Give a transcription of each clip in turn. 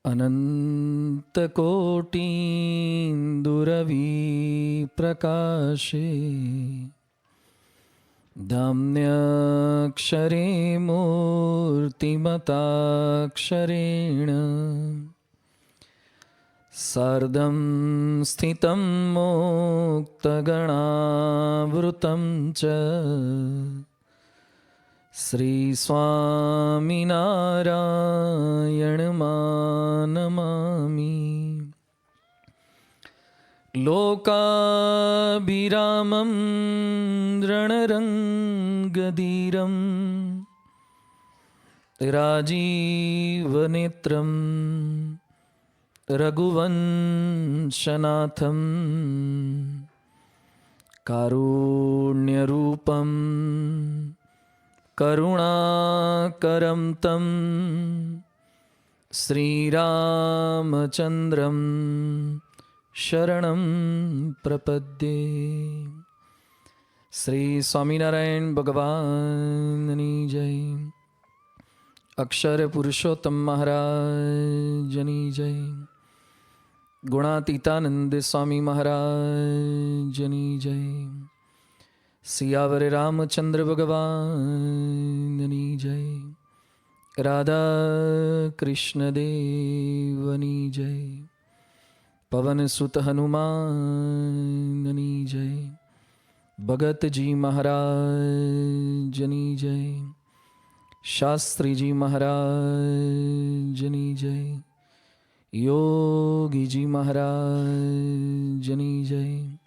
अनन्तकोटीन्दुरविप्रकाशे धाम्न्यक्षरे मूर्तिमताक्षरेण सर्दं स्थितं मोक्तगणावृतं च श्रीस्वामिनारायणमानमामि। लोकाभिरामं रणरङ्गधीरं राजीवनेत्रं रघुवंशनाथं कारुण्यरूपं करुणाकरं तं श्रीरामचन्द्रं शरणं प्रपद्ये। श्री स्वामिनारायण भगवाननी जय। अक्षर पुरुषोत्तम महाराजनी जय। गुणातीतानंद स्वामी महाराजनी जय। सियावर रामचंद्र भगवाननी जय। राधा कृष्ण देवनी जय। पवन सुत हनुमाननी जय। भगत जी महाराजनी जय। शास्त्री जी महाराजनी जय। योगी जी महाराजनी जय।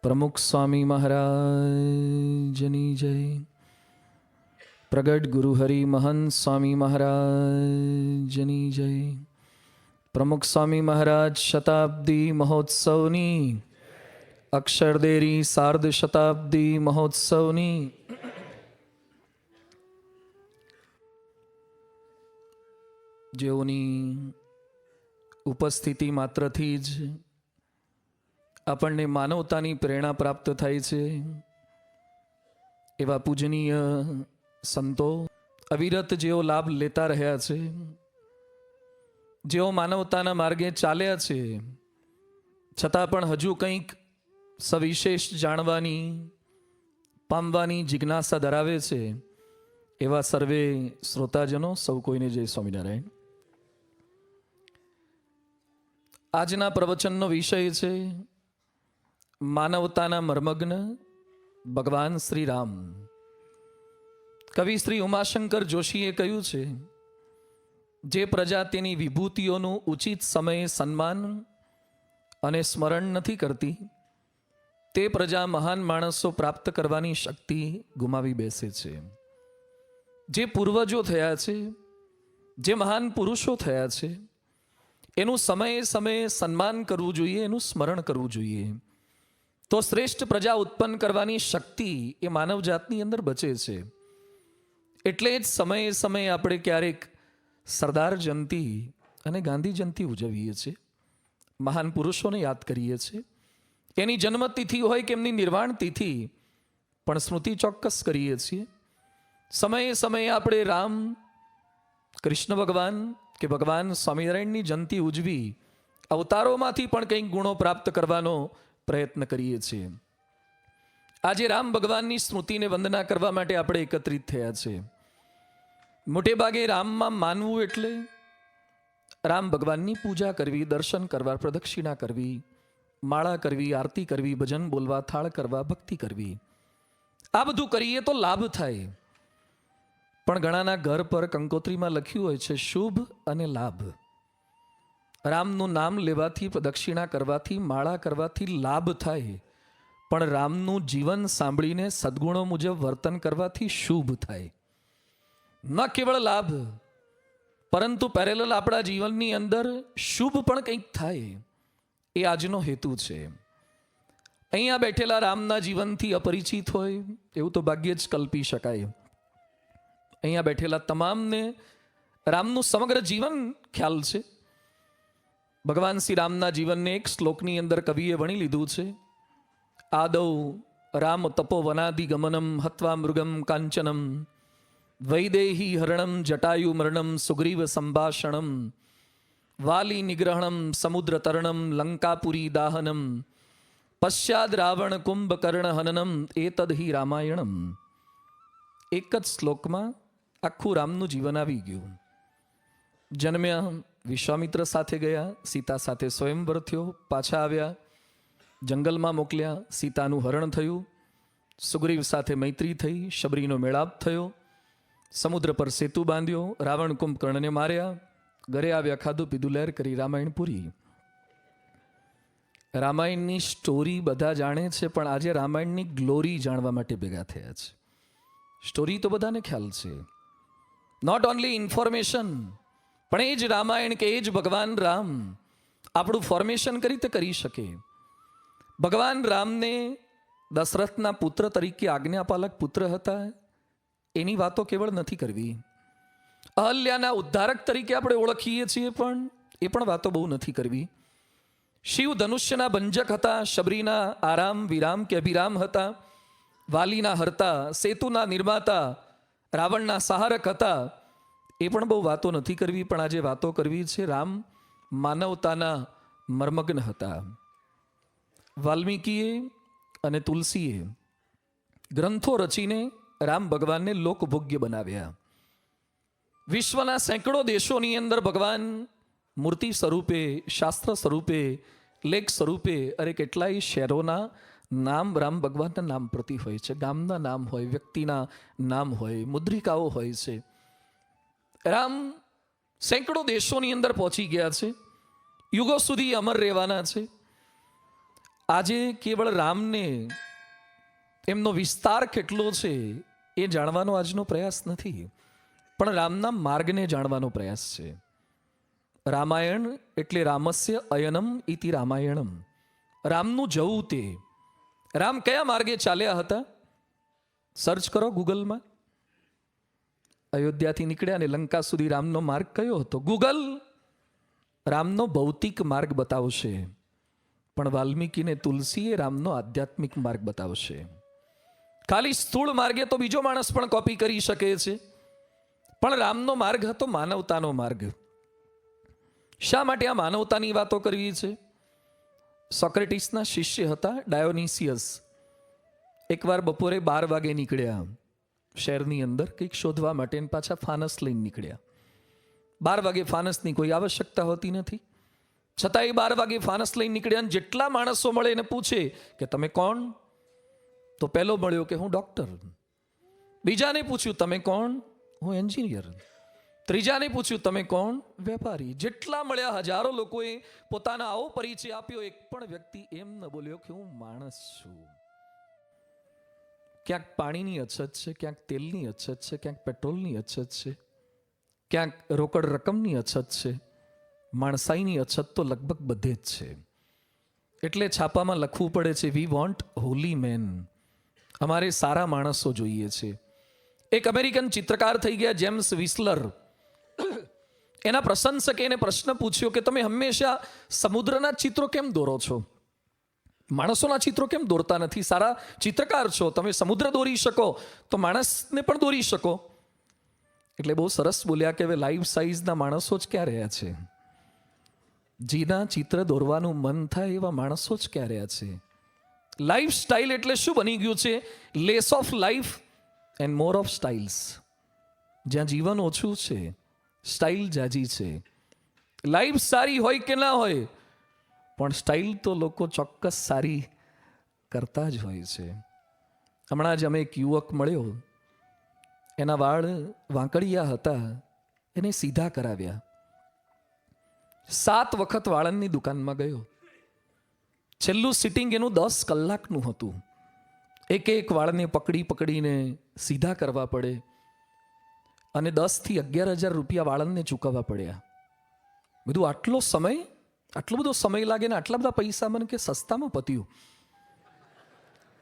प्रमुख स्वामी महाराजनी जय। प्रगट गुरु हरि महंत स्वामी महाराजनी जय। प्रमुख स्वामी महाराज शताब्दी महोत्सवनी अक्षरदेरी सार्ध शताब्दी महोत्सवनी જેઓની ઉપસ્થિતિ માત્રથી જ આપણને માનવતાની પ્રેરણા પ્રાપ્ત થાય છે એવા પૂજનીય સંતો અવિરત જેઓ લાભ લેતા રહ્યા છે, જેઓ માનવતાના માર્ગે ચાલ્યા છે છતાં પણ હજુ કંઈક સવિશેષ જાણવાની પામવાની જિજ્ઞાસા ધરાવે છે એવા સર્વે શ્રોતાજનો સૌ કોઈને જય સ્વામિનારાયણ। આજના પ્રવચનનો વિષય છે માનવતાના મર્મગ્ન ભગવાન શ્રી રામ। કવિ શ્રી ઉમાશંકર જોશીએ કહ્યું છે, જે પ્રજા તેની વિભૂતિઓનું ઉચિત સમયે સન્માન અને સ્મરણ નથી કરતી તે પ્રજા મહાન માણસો પ્રાપ્ત કરવાની શક્તિ ગુમાવી બેસે છે। જે પૂર્વજો થયા છે, જે મહાન પુરુષો થયા છે એનું સમયે સમયે સન્માન કરવું જોઈએ, એનું સ્મરણ કરવું જોઈએ, તો શ્રેષ્ઠ પ્રજા ઉત્પન્ન કરવાની શક્તિ એ માનવ જાતની અંદર બચે છે। એટલે જ સમયે સમયે આપણે ક્યારેક સરદાર જયંતિ અને ગાંધી જયંતિ ઉજવીએ છીએ, મહાન પુરુષોને યાદ કરીએ છીએ। એની જન્મતિથિ હોય કે એમની નિર્વાણ તિથિ પણ સ્મૃતિ ચોક્કસ કરીએ છીએ। સમયે સમયે આપણે રામ, કૃષ્ણ ભગવાન કે ભગવાન સ્વામિનારાયણની જયંતિ ઉજવી અવતારોમાંથી પણ કંઈક ગુણો પ્રાપ્ત કરવાનો પ્રયત્ન કરીએ છીએ। આજે રામ ભગવાનની સ્મૃતિને વંદના કરવા માટે આપણે એકત્રિત થયા છે। મોટે ભાગે રામમાં માનવું એટલે રામ ભગવાનની પૂજા કરવી, દર્શન કરવા, પ્રદક્ષિણા કરવી, માળા કરવી, આરતી કરવી, ભજન બોલવા, થાળ કરવા, ભક્તિ કરવી। આ બધું કરીએ તો લાભ થાય, પણ ઘણાના ઘર પર કંકોત્રીમાં લખ્યું હોય છે શુભ અને લાભ। રામનું નામ લેવાથી, પ્રદક્ષિણા કરવાથી, માળા કરવાથી લાભ થાય, પણ રામનું જીવન સાંભળીને સદગુણો મુજબ વર્તન કરવાથી શુભ થાય। ન કેવળ લાભ પરંતુ પેરેલલ આપણા જીવનની અંદર શુભ પણ કંઈક થાય, એ આજનો હેતુ છે। અહીંયા બેઠેલા રામના જીવનથી અપરિચિત હોય એવું તો ભાગ્યે જ કલ્પી શકાય। અહીંયા બેઠેલા તમામને રામનું સમગ્ર જીવન ખ્યાલ છે। ભગવાન શ્રી રામના જીવનને એક શ્લોકની અંદર કવિએ વણી લીધું છે। આદૌ રામ તપોવનાદિ ગમનમ હત્વા મૃગમ કાંચનમ વૈદેહી હરણમ જટાયુ મરણમ સુગ્રીવ સંભાષણમ વાલી નિગ્રહણમ સમુદ્ર તરણમ લંકાપુરી દાહનમ પશ્ચાદ રાવણ કુંભકર્ણ હનનમ એતદ હિ રામાયણમ. એક જ શ્લોકમાં આખું રામનું જીવન આવી ગયું. જન્મ્યા, વિશ્વામિત્ર સાથે ગયા, સીતા સાથે સ્વયંવર થયો, પાછા આવ્યા, જંગલમાં મોકલ્યા, સીતાનું હરણ થયું, સુગ્રીવ સાથે મૈત્રી થઈ, શબરીનો મેળાપ થયો, સમુદ્ર પર સેતુ બાંધ્યો, રાવણ કુંભકર્ણને માર્યા, ઘરે આવ્યા, ખાધું પીધું લહેર કરી, રામાયણ પૂરી. રામાયણની સ્ટોરી બધા જાણે છે, પણ આજે રામાયણની ગ્લોરી જાણવા માટે ભેગા થયા છે. સ્ટોરી તો બધાને ખ્યાલ છે, નોટ ઓનલી ઇન્ફોર્મેશન, પણ એ જ રામાયણ કે એ જ ભગવાન રામ આપણું ફોર્મેશન કઈ રીતે કરી શકે. ભગવાન રામને દશરથના પુત્ર તરીકે આજ્ઞાપાલક પુત્ર હતા, એની વાતો કેવળ નથી કરવી. અહલ્યાના ઉદ્ધારક તરીકે આપણે ઓળખીએ છીએ, પણ એ પણ વાતો બહુ નથી કરવી. શિવ ધનુષ્યના ભંજક હતા, શબરીના આરામ વિરામ કે અભિરામ હતા, વાલીના હરતા, સેતુના નિર્માતા, રાવણના સહારક હતા, એ પણ બહુ વાતો નથી કરવી. પણ આજે વાતો કરવી છે. રામ માનવતાના મર્મગ્ન હતા. વાલ્મીકીએ અને તુલસીએ ગ્રંથો રચીને રામ ભગવાનને લોકભોગ્ય બનાવ્યા. વિશ્વના સેંકડો દેશોની અંદર ભગવાન મૂર્તિ સ્વરૂપે, શાસ્ત્ર સ્વરૂપે, લેખ સ્વરૂપે, અરે કેટલાય શહેરોના નામ રામ ભગવાનના નામ પ્રતિ હોય છે. ગામના નામ હોય, વ્યક્તિના નામ હોય, મુદ્રિકાઓ હોય છે. રામ સેંકડો દેશોની અંદર પહોંચી ગયા છે, યુગો સુધી અમર રહેવાના છે. આજે કેવળ રામને, એમનો વિસ્તાર કેટલો છે એ જાણવાનો આજનો પ્રયાસ નથી, પણ રામના માર્ગને જાણવાનો પ્રયાસ છે. રામાયણ એટલે રામસ્ય અયનમ ઇતિ રામાયણમ. રામનું જવું તે. રામ કયા માર્ગે ચાલ્યા હતા? સર્ચ કરો ગૂગલમાં. અયોધ્યાથી નીકળ્યા અને લંકા સુધી રામનો માર્ગ કયો હતો? ગૂગલ રામનો ભૌતિક માર્ગ બતાવશે, પણ વાલ્મીકીને તુલસીએ રામનો આધ્યાત્મિક માર્ગ બતાવશે. ખાલી સ્થૂળ માર્ગે તો બીજો માણસ પણ કોપી કરી શકે છે, પણ રામનો માર્ગ હતો માનવતાનો માર્ગ. શા માટે આ માનવતાની વાતો કરવી છે? સોક્રેટિસના શિષ્ય હતા ડાયોનિસિયસ. એકવાર બપોરે 12 વાગે નીકળ્યા શહેરની અંદર કંઈક શોધવા માટે, પાછા ફાનસ લઈને નીકળ્યા. 12 વાગે ફાનસની કોઈ આવશ્યકતા હોતી નથી, છતાં એ 12 વાગે ફાનસ લઈને નીકળ્યા. જેટલા માણસો મળે એને પૂછે કે તમે કોણ? તો પહેલો મળ્યો કે હું ડોક્ટર. બીજાને પૂછ્યું તમે કોણ? હું એન્જિનિયર. ત્રીજાને પૂછ્યું તમે કોણ? વેપારી. જેટલા મળ્યા હજારો લોકોએ પોતાના આવો પરિચય આપ્યો, એક પણ વ્યક્તિ એમ ન બોલ્યો કે હું માણસ છું. ક્યાંક પાણીની અછત છે, ક્યાંક તેલની અછત છે, ક્યાંક પેટ્રોલની અછત છે, ક્યાંક રોકડ રકમની અછત છે. માણસાઈની અછત તો લગભગ બધે જ છે. એટલે છાપામાં લખવું પડે છે, વી વોન્ટ હોલી મેન. અમારે સારા માણસો જોઈએ છે. એક અમેરિકન ચિત્રકાર થઈ ગયા જેમ્સ વિસ્લર. એના પ્રશંસકે એને પ્રશ્ન પૂછ્યો કે તમે હંમેશા સમુદ્રના ચિત્રો કેમ દોરો છો? માણસોના ચિત્રો કેમ દોરતા નથી? સારા ચિત્રકાર છો, તમે સમુદ્ર દોરી શકો તો માણસને પણ દોરી શકો. એટલે બહુ સરસ બોલ્યા કે હવે લાઈફ સાઈઝના માણસો જ ક્યાં રહ્યા છે? જેના ચિત્ર દોરવાનું મન થાય એવા માણસો જ ક્યાં રહ્યા છે? લાઈફ સ્ટાઇલ એટલે શું બની ગયું છે? Less of life and more of styles. જ્યાં જીવન ઓછું છે, સ્ટાઇલ જાજી છે. લાઈફ સારી હોય કે ના હોય, પણ સ્ટાઇલ તો લોકો ચોક્કસ સારી કરતા જ હોય છે. હમણાં જ અમે એક યુવક મળ્યો, એના વાળ વાંકડિયા હતા, એને સીધા કરાવ્યા. 7 વખત વાળંદની દુકાનમાં ગયો. છેલ્લું સિટિંગ એનું 10 કલાકનું હતું. એક વાળને પકડીને સીધા કરવા પડે, અને 10 થી 11,000 રૂપિયા વાળંદને ચૂકવવા પડ્યા. બધું આટલો બધો સમય લાગે ને આટલા બધા પૈસા? મને કે સસ્તામાં પત્યું.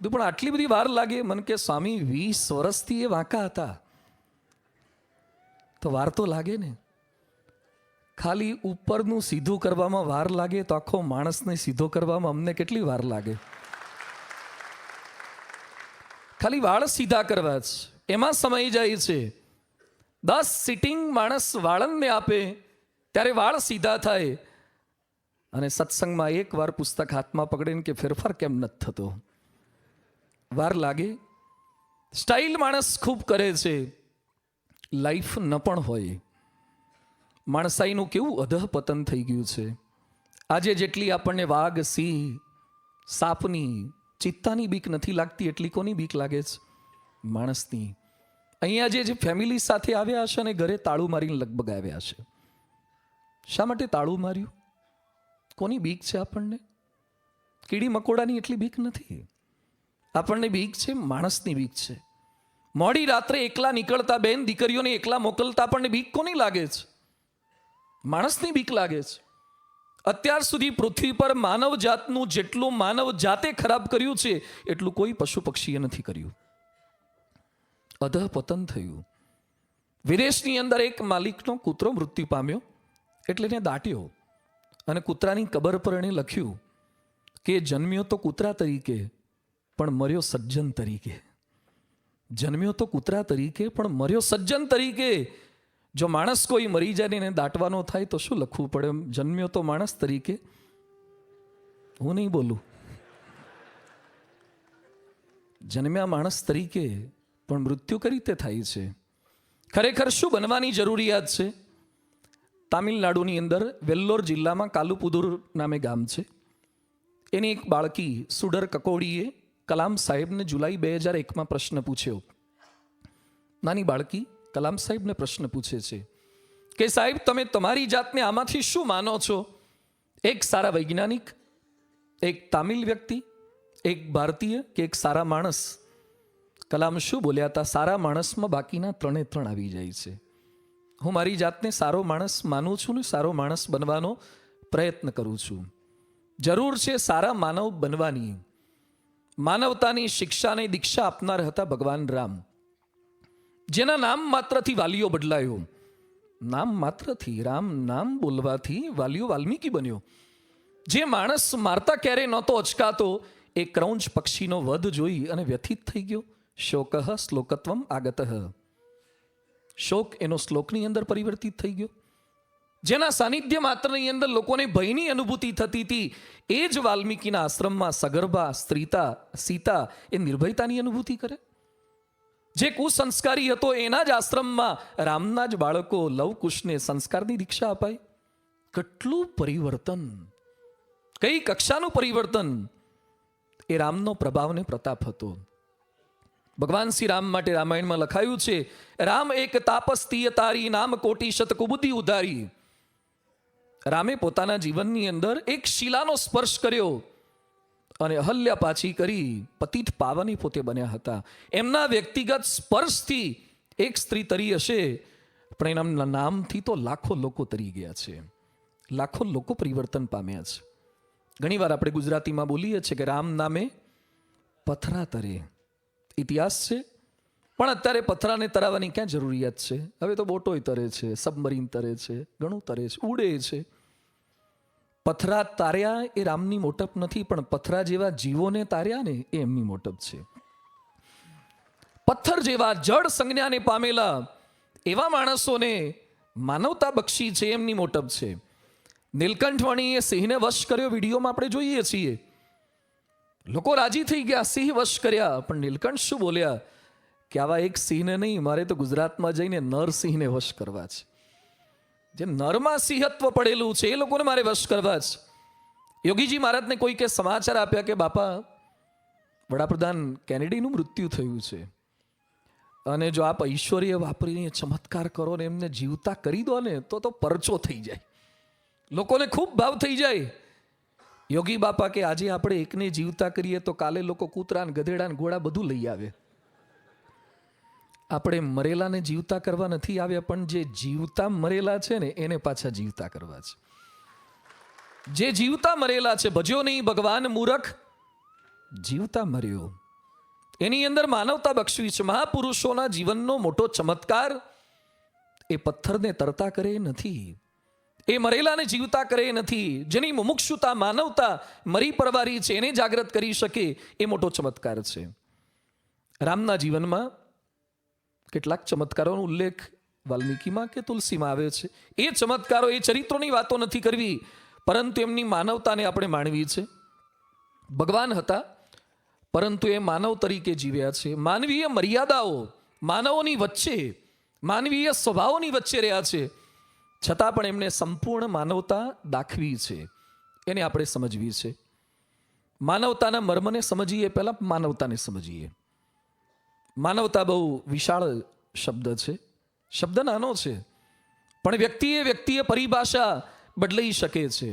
પણ આટલી બધી વાર લાગે? મને કે સ્વામી 20 વર્ષથી એ વાંકા હતા. તો વાર તો લાગે ને. ખાલી ઉપરનું સીધું કરવામાં વાર લાગે તો આખો માણસને સીધો કરવામાં અમને કેટલી વાર લાગે? ખાલી વાળ સીધા કરવા જ એમાં સમય જાય છે. 10 સિટિંગ માણસ વાળંદને આપે ત્યારે વાળ સીધા થાય અને સત્સંગમાં એક વાર પુસ્તક હાથમાં પકડીને કે ફેરફાર કેમ નથી થતો? વાર લાગે. સ્ટાઇલ માણસ ખૂબ કરે છે, લાઈફ ન પણ હોય. માણસાઈનું કેવું અધઃપતન થઈ ગયું છે. આજે જેટલી આપણને વાઘ, સિંહ, સાપની, ચિત્તાની બીક નથી લાગતી, એટલી કોની બીક લાગે છે? માણસની. અહીંયા જે ફેમિલી સાથે આવ્યા હશે ને ઘરે તાળું મારીને લગભગ આવ્યા છે. શા માટે તાળું માર્યું? કોની બીક છે આપણને? કીડી મકોડાની એટલી બીક નથી. આપણને બીક છે માણસની બીક છે. મોડી રાત્રે એકલા નીકળતા બેન દીકરીઓને એકલા મોકલતા આપણને બીક કોની લાગે છે? માણસની બીક લાગે છે. અત્યાર સુધી પૃથ્વી પર માનવ જાતનું જેટલું માનવ જાતે ખરાબ કર્યું છે એટલું કોઈ પશુ પક્ષીએ નથી કર્યું. અધઃપતન થયું. વિદેશની અંદર એક માલિકનો કૂતરો મૃત્યુ પામ્યો એટલે એને દાટ્યો અને કૂતરાની કબર પર એણે લખ્યું કે જન્મ્યો તો કૂતરા તરીકે પણ મર્યો સજ્જન તરીકે. જન્મ્યો તો કૂતરા તરીકે પણ મર્યો સજ્જન તરીકે. જો માણસ કોઈ મરી જાય ને એને દાટવાનો થાય તો શું લખવું પડે? જન્મ્યો તો માણસ તરીકે. હું નહીં બોલું. જન્મ્યા માણસ તરીકે પણ મૃત્યુ કઈ રીતે થાય છે? ખરેખર શું બનવાની જરૂરિયાત છે? તામિલનાડુની અંદર વેલ્લોર જિલ્લામાં કાલુપુદુર નામે ગામ છે. એની એક બાળકી સુડર કકોડીએ કલામ સાહેબને જુલાઈ 2001માં પ્રશ્ન પૂછ્યો. નાની બાળકી કલામ સાહેબને પ્રશ્ન પૂછે છે કે સાહેબ તમે તમારી જાતને આમાંથી શું માનો છો? એક સારા વૈજ્ઞાનિક, એક તામિલ વ્યક્તિ, એક ભારતીય કે એક સારા માણસ? કલામ શું બોલ્યા હતા? સારા માણસમાં બાકીના ત્રણે ત્રણ આવી જાય છે. હું મારી જાતને સારો માણસ માનું છું ને સારો માણસ બનવાનો પ્રયત્ન કરું છું. જરૂર છે સારા માનવ બનવાની. માનવતાની શિક્ષાને દીક્ષા આપનાર હતા ભગવાન રામ, જેના નામ માત્રથી વાલીઓ બદલાયો. નામ માત્રથી, રામ નામ બોલવાથી વાલીઓ વાલ્મીકી બન્યો. જે માણસ મારતા ક્યારે નહોતો અચકાતો એ ક્રૌંચ પક્ષીનો વધ જોઈ અને વ્યથિત થઈ ગયો. શોકઃ શ્લોકત્વમ આગતઃ. શોક એનો શ્લોકની અંદર પરિવર્તિત થઈ ગયો. જેના સાનિધ્ય માત્રની અંદર લોકોને ભયની અનુભૂતિ થતી હતી એ જ વાલ્મીકીના આશ્રમમાં સગર્ભા સ્ત્રીતા સીતા એ નિર્ભયતાની અનુભૂતિ કરે. જે કુસંસ્કારી હતો એના જ આશ્રમમાં રામના જ બાળકો લવકુશને સંસ્કારની દીક્ષા અપાય. કેટલું પરિવર્તન! કઈ કક્ષાનું પરિવર્તન! એ રામનો પ્રભાવ ને પ્રતાપ હતો. ભગવાન શ્રી રામ માટે રામાયણમાં લખાયું છે, રામ એક તાપસ્તીય તારી, નામ કોટી શત કુબુદ્ધિ ઉધારી. રામે પોતાના જીવનની અંદર એક શિલાનો સ્પર્શ કર્યો અને અહલ્યા પાછી કરી પતિત પાવની પોતે બન્યા હતા. એમના વ્યક્તિગત સ્પર્શથી એક સ્ત્રી તરી હશે, પણ એમના નામથી તો લાખો લોકો તરી ગયા છે. લાખો લોકો પરિવર્તન પામ્યા છે. ઘણીવાર આપણે ગુજરાતીમાં બોલીએ છીએ કે રામ નામે પથરા તરે. ઇતિહાસ છે, પણ અત્યારે પથરાને તરાવવાની ક્યાં જરૂરિયાત છે? હવે તો બોટોય તરે છે, સબમરીન તરે છે, ઘણું તરે છે, ઉડે છે. પથરા તાર્યા એ રામની મોટપ નથી, પણ પથરા જેવા જીવોને તાર્યા ને એ એમની મોટપ છે. પથ્થર જેવા જળ સંજ્ઞાને પામેલા એવા માણસોને માનવતા બક્ષી છે, એમની મોટપ છે. નીલકંઠવાણીએ સિંહને વશ કર્યો, વિડીયોમાં આપણે જોઈએ છીએ. લોકો રાજી થઈ ગયા, સિંહ વશ કર્યા. પણ નીલકંઠ શું બોલ્યા કે આવા એક સિંહને નહીં, મારે તો ગુજરાતમાં જઈને નરસિંહને વશ કરવા છે. જે નરમાં સિંહત્વ પડેલું છે એ લોકોને મારે વશ કરવા છે. યોગીજી મહારાજને કોઈકે સમાચાર આપ્યા કે બાપા વડાપ્રધાન કેનેડીનું મૃત્યુ થયું છે અને જો આપ ઐશ્વર્ય વાપરીને ચમત્કાર કરો ને એમને જીવતા કરી દો ને તો પરચો થઈ જાય, લોકોને ખૂબ ભાવ થઈ જાય. યોગી બાપા કે આજે આપણે એકને જીવતા કરીએ તો કાલે લોકો કૂતરા ને ગધેડા ને ઘોડા બધું લઈ આવે. આપણે મરેલાને જીવતા કરવા નથી આવ્યા, પણ જે જીવતા મરેલા છે ને એને પાછા જીવતા કરવા છે. જે જીવતા મરેલા છે, ભજ્યો નહીં ભગવાન મૂરખ જીવતા મર્યો, એની અંદર માનવતા બક્ષવી છે. મહાપુરુષોના જીવનનો મોટો ચમત્કાર એ પથ્થરને તરતા કરે નથી, એ મરેલાને જીવતા કરે નથી. જેની મુમુક્ષુતા માનવતા મરી પરવારી છે એને જાગૃત કરી શકે એ મોટો ચમત્કાર છે. રામના જીવનમાં કેટલાક ચમત્કારોનો ઉલ્લેખ વાલ્મીકીમાં કે તુલસીમાં આવે છે. એ ચમત્કારો, એ ચરિત્રોની વાતો નથી કરવી, પરંતુ એમની માનવતાને આપણે માણવી છે. ભગવાન હતા, પરંતુ એ માનવ તરીકે જીવ્યા છે. માનવીય મર્યાદાઓ માનવોની વચ્ચે, માનવીય સ્વભાવોની વચ્ચે રહ્યા છે, છતાં પણ એમને સંપૂર્ણ માનવતા દાખવી છે. એને આપણે સમજવી છે. માનવતાના મર્મને સમજીએ, પહેલા માનવતાને સમજીએ. માનવતા બહુ વિશાળ શબ્દ છે, શબ્દ નાનો છે, પણ વ્યક્તિએ પરિભાષા બદલાઈ શકે છે.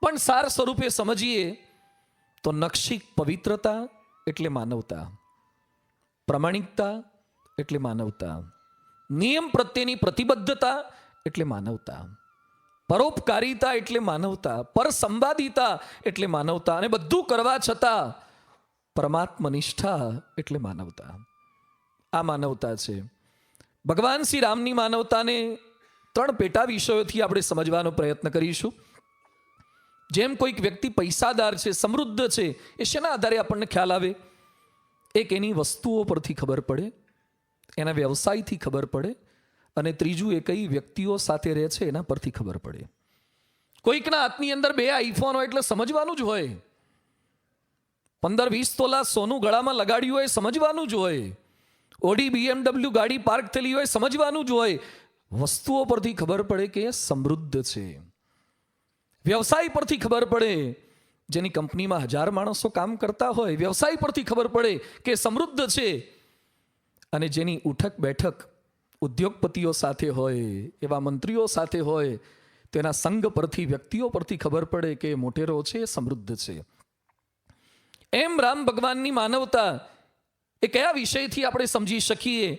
પણ સાર સ્વરૂપે સમજીએ તો નક્ષિક પવિત્રતા એટલે માનવતા, પ્રામાણિકતા એટલે માનવતા, નિયમ પ્રત્યેની પ્રતિબદ્ધતા એટલે માનવતા, પરોપકારિતા એટલે માનવતા, પરસંવાદિતા એટલે માનવતા, અને બધું કરવા છતાં પરમાત્મનિષ્ઠા એટલે માનવતા. આ માનવતા છે. ભગવાન શ્રી રામની માનવતાને 3 પેટા વિષયોથી આપણે સમજવાનો પ્રયત્ન કરીશું. જેમ કોઈક વ્યક્તિ પૈસાદાર છે, સમૃદ્ધ છે, એ શેના આધારે આપણને ખ્યાલ આવે? એક એની વસ્તુઓ પરથી ખબર પડે, એના વ્યવસાયથી ખબર પડે, અને ત્રીજું એ કઈ વ્યક્તિઓ સાથે રહે છે એના પરથી ખબર પડે. કોઈકના હાથની અંદર 2 આઈફોન હોય એટલે સમજવાનું જ હોય. 15-20 તોલા સોનું ગળામાં લગાડ્યું હોય, સમજવાનું જ હોય. ઓડી BMW ગાડી પાર્ક થયેલી હોય, સમજવાનું જ હોય. વસ્તુઓ પરથી ખબર પડે કે એ સમૃદ્ધ છે. વ્યવસાય પરથી ખબર પડે, જેની કંપનીમાં 1000 માણસો કામ કરતા હોય, વ્યવસાય પરથી ખબર પડે કે સમૃદ્ધ છે. અને જેની ઉઠક બેઠક ઉદ્યોગપતિઓ સાથે હોય, એવા મંત્રીઓ સાથે હોય, તેના સંગ પરથી, વ્યક્તિઓ પરથી ખબર પડે કે મોટેરો છે, સમૃદ્ધ છે. એમ રામ ભગવાનની માનવતા એ કયા વિષયથી આપણે સમજી શકીએ?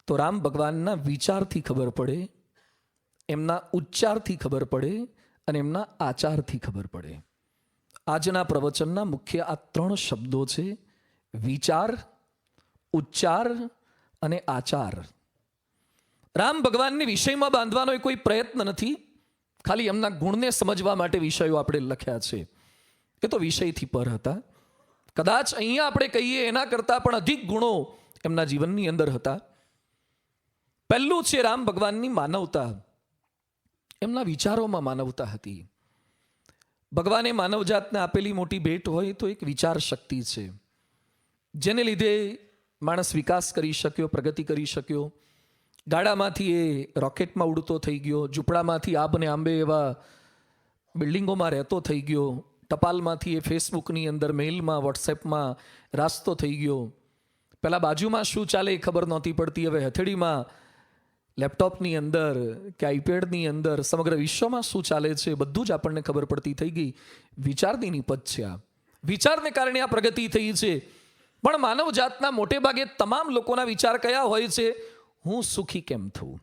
તો રામ ભગવાનના વિચારથી ખબર પડે, એમના ઉચ્ચારથી ખબર પડે, અને એમના આચારથી ખબર પડે. આજના પ્રવચનના મુખ્ય આ 3 શબ્દો છે: વિચાર, ઉચ્ચાર અને આચાર. રામ ભગવાનને વિષયમાં બાંધવાનો કોઈ પ્રયત્ન નથી, ખાલી એમના ગુણને સમજવા માટે વિષયો આપણે લખ્યા છે. એ તો વિષયથી પર હતા. કદાચ અહીંયા આપણે કહીએ એના કરતાં પણ અધિક ગુણો એમના જીવનની અંદર હતા. પહેલું છે રામ ભગવાનની માનવતા. એમના વિચારોમાં માનવતા હતી. ભગવાને માનવજાતને આપેલી મોટી ભેટ હોય તો એક વિચાર શક્તિ છે, જેને લીધે માણસ વિકાસ કરી શક્યો, પ્રગતિ કરી શક્યો. ગાડામાંથી એ રોકેટમાં ઉડતો થઈ ગયો, ઝૂંપડામાંથી આબને આંબે એવા બિલ્ડિંગોમાં રહેતો થઈ ગયો, ટપાલમાંથી એ ફેસબુકની અંદર, મેઇલમાં, વોટ્સએપમાં રાસ્તો થઈ ગયો. પહેલાં બાજુમાં શું ચાલે એ ખબર નહોતી પડતી, હવે હથેળીમાં, લેપટોપની અંદર કે આઈપેડની અંદર સમગ્ર વિશ્વમાં શું ચાલે છે બધું જ આપણને ખબર પડતી થઈ ગઈ. વિચારની નિપજ છે આ. વિચારને કારણે આ પ્રગતિ થઈ છે. પણ માનવ જાતના મોટે ભાગે તમામ લોકોના વિચાર કયા હોય છે? હું સુખી કેમ થઉં,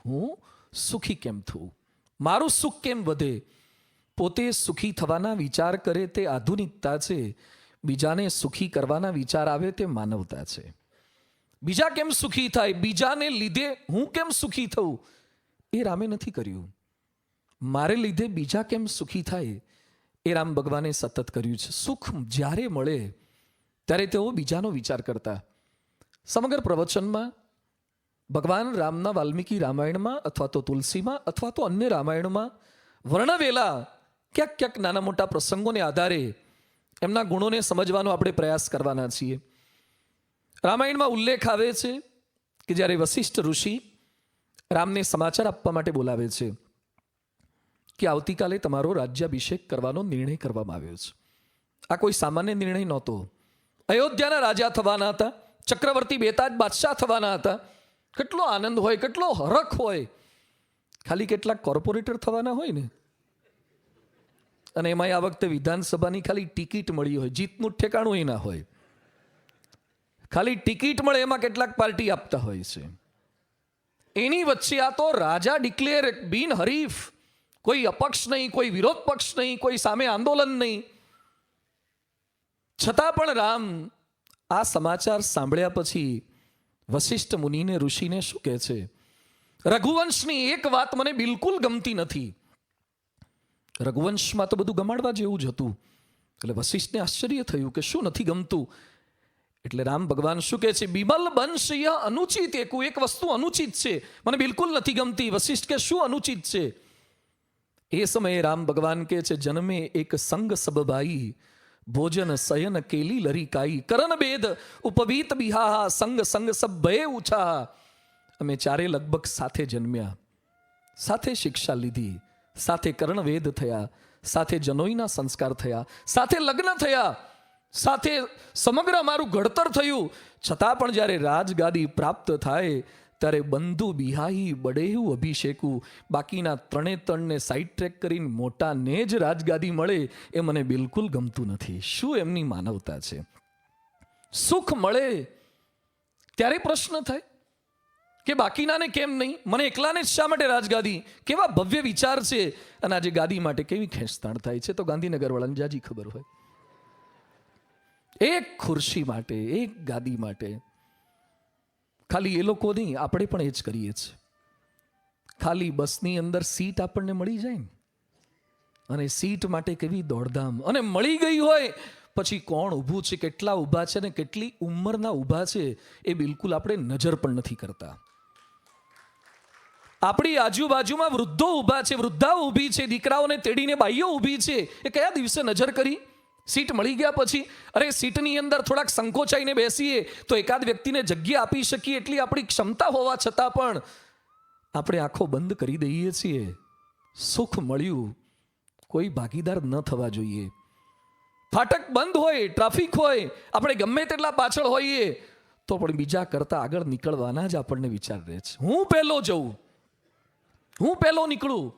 હું સુખી કેમ થઉં, મારું સુખ કેમ વધે. પોતે સુખી થવાના વિચાર કરે તે આધુનિકતા છે, બીજાને સુખી કરવાના વિચાર આવે તે માનવતા છે. બીજા કેમ સુખી થાય, બીજાને લીધે હું કેમ સુખી થઉં, એ રામે નથી કર્યું. મારે લીધે બીજા કેમ સુખી થાય, એ રામ ભગવાને સતત કર્યું છે. સુખ જ્યારે મળે ત્યારે તેઓ બીજાનો વિચાર કરતા. સમગ્ર પ્રવચનમાં ભગવાન રામના વાલ્મીકી રામાયણમાં અથવા તો તુલસીમાં અથવા તો અન્ય રામાયણમાં વર્ણવેલા ક્યાંક ક્યાંક નાના મોટા પ્રસંગોને આધારે એમના ગુણોને સમજવાનો આપણે પ્રયાસ કરવાના છીએ. રામાયણમાં ઉલ્લેખ આવે છે કે જ્યારે વશિષ્ઠ ઋષિ રામને સમાચાર આપવા માટે બોલાવે છે કે આવતીકાલે તમારો રાજ્યાભિષેક કરવાનો નિર્ણય કરવામાં આવ્યો છે. આ કોઈ સામાન્ય નિર્ણય નહોતો. અયોધ્યાના રાજા થવાના હતા, ચક્રવર્તી બેતાજ બાદશાહ થવાના હતા. કેટલો આનંદ હોય, કેટલો હરખ હોય. ખાલી કેટલાક કોર્પોરેટર થવાના હોય ને, અને એમાં આ વખતે વિધાનસભાની ખાલી ટિકિટ મળી હોય, જીતનું ઠેકાણું ના હોય. ખાલી ટિકિટ મળે એમાં કેટલાક પાર્ટી આપતા હોય છે. એની વચ્ચે આ તો રાજા ડિક્લેર, બિનહરીફ, કોઈ અપક્ષ નહીં, કોઈ વિરોધ પક્ષ નહીં, કોઈ સામે આંદોલન નહીં. છતાં પણ રામ આ સમાચાર સાંભળ્યા પછી વશિષ્ઠ મુનિને, ઋષિને શું કહે છે? રઘુવંશની એક વાત મને બિલકુલ ગમતી નથી. રઘુવંશમાં તો બધું ગમાડવા જેવું જ હતું. એટલે વશિષ્ઠને આશ્ચર્ય થયું કે શું નથી ગમતું. એટલે રામ ભગવાન શું કહે છે? બિમલ બંશ યહ અનુચિત એકુ. એક વસ્તુ અનુચિત છે, મને બિલકુલ નથી ગમતી. વશિષ્ઠ કે શું અનુચિત છે? એ સમયે રામ ભગવાન કહે છે, જન્મે એક સંગ સબ ભાઈ, ભોજન શયન કેલી લરિકાઈ, કરણ બેદ ઉપવીત બિહાહા, સંગ સંગ સબ ભય ઉછા. અમે ચારે લગભગ સાથે જન્મ્યા, સાથે શિક્ષા લીધી, સાથે કર્ણવેદ થયા, સાથે જનોઈના સંસ્કાર થયા, સાથે લગ્ન થયા, સાથે સમગ્ર અમારું ઘડતર થયું. છતાં પણ જ્યારે રાજગાદી પ્રાપ્ત થાય ત્યારે બંધુ બિહાઈ બડેહુ અભિષેકું, બાકીના ત્રણને સાઈડ ટ્રેક કરીને મોટાને જ રાજગાદી મળે એ મને બિલકુલ ગમતું નથી. શું એમની માનવતા છે? સુખ મળે ત્યારે પ્રશ્ન થાય કે બાકીનાને કેમ નહીં, મને એકલાને જ શા માટે રાજગાદી? કેવા ભવ્ય વિચાર છે. અને આજે ગાદી માટે કેવી ખેંચતાણ થાય છે તો ગાંધીનગર વાળાને જાજી ખબર હોય. એક ખુરશી માટે, એક ગાદી માટે. ખાલી એ લોકો નહીં, આપણે પણ એ જ કરીએ છીએ. ખાલી બસની અંદર સીટ આપણને મળી જાય ને, અને સીટ માટે કેવી દોડધામ, અને મળી ગઈ હોય પછી કોણ ઊભું છે, કેટલા ઊભા છે ને કેટલી ઉંમરના ઊભા છે એ બિલકુલ આપણે નજર પણ નથી કરતા. આપણી આજુબાજુમાં વૃદ્ધો ઊભા છે, વૃદ્ધાઓ ઊભી છે, દીકરાઓને તેડીને બાઈઓ ઊભી છે, એ કયા દિવસે નજર કરી? સીટ મળી ગયા પછી. અરે સીટની અંદર થોડાક સંકોચાઈને બેસીએ તો એકાદ વ્યક્તિને જગ્યા આપી શકીએ એટલી આપણી ક્ષમતા હોવા છતાં પણ આપણે આંખો બંધ કરી દઈએ છીએ. સુખ મળ્યું, કોઈ ભાગીદાર ન થવા જોઈએ. ફાટક બંધ હોય, ટ્રાફિક હોય, આપણે ગમે તેટલા પાછળ હોઈએ તો પણ બીજા કરતા આગળ નીકળવાના જ આપણને વિચાર રહે છે. હું પહેલો જઉં, હું પહેલો નીકળું.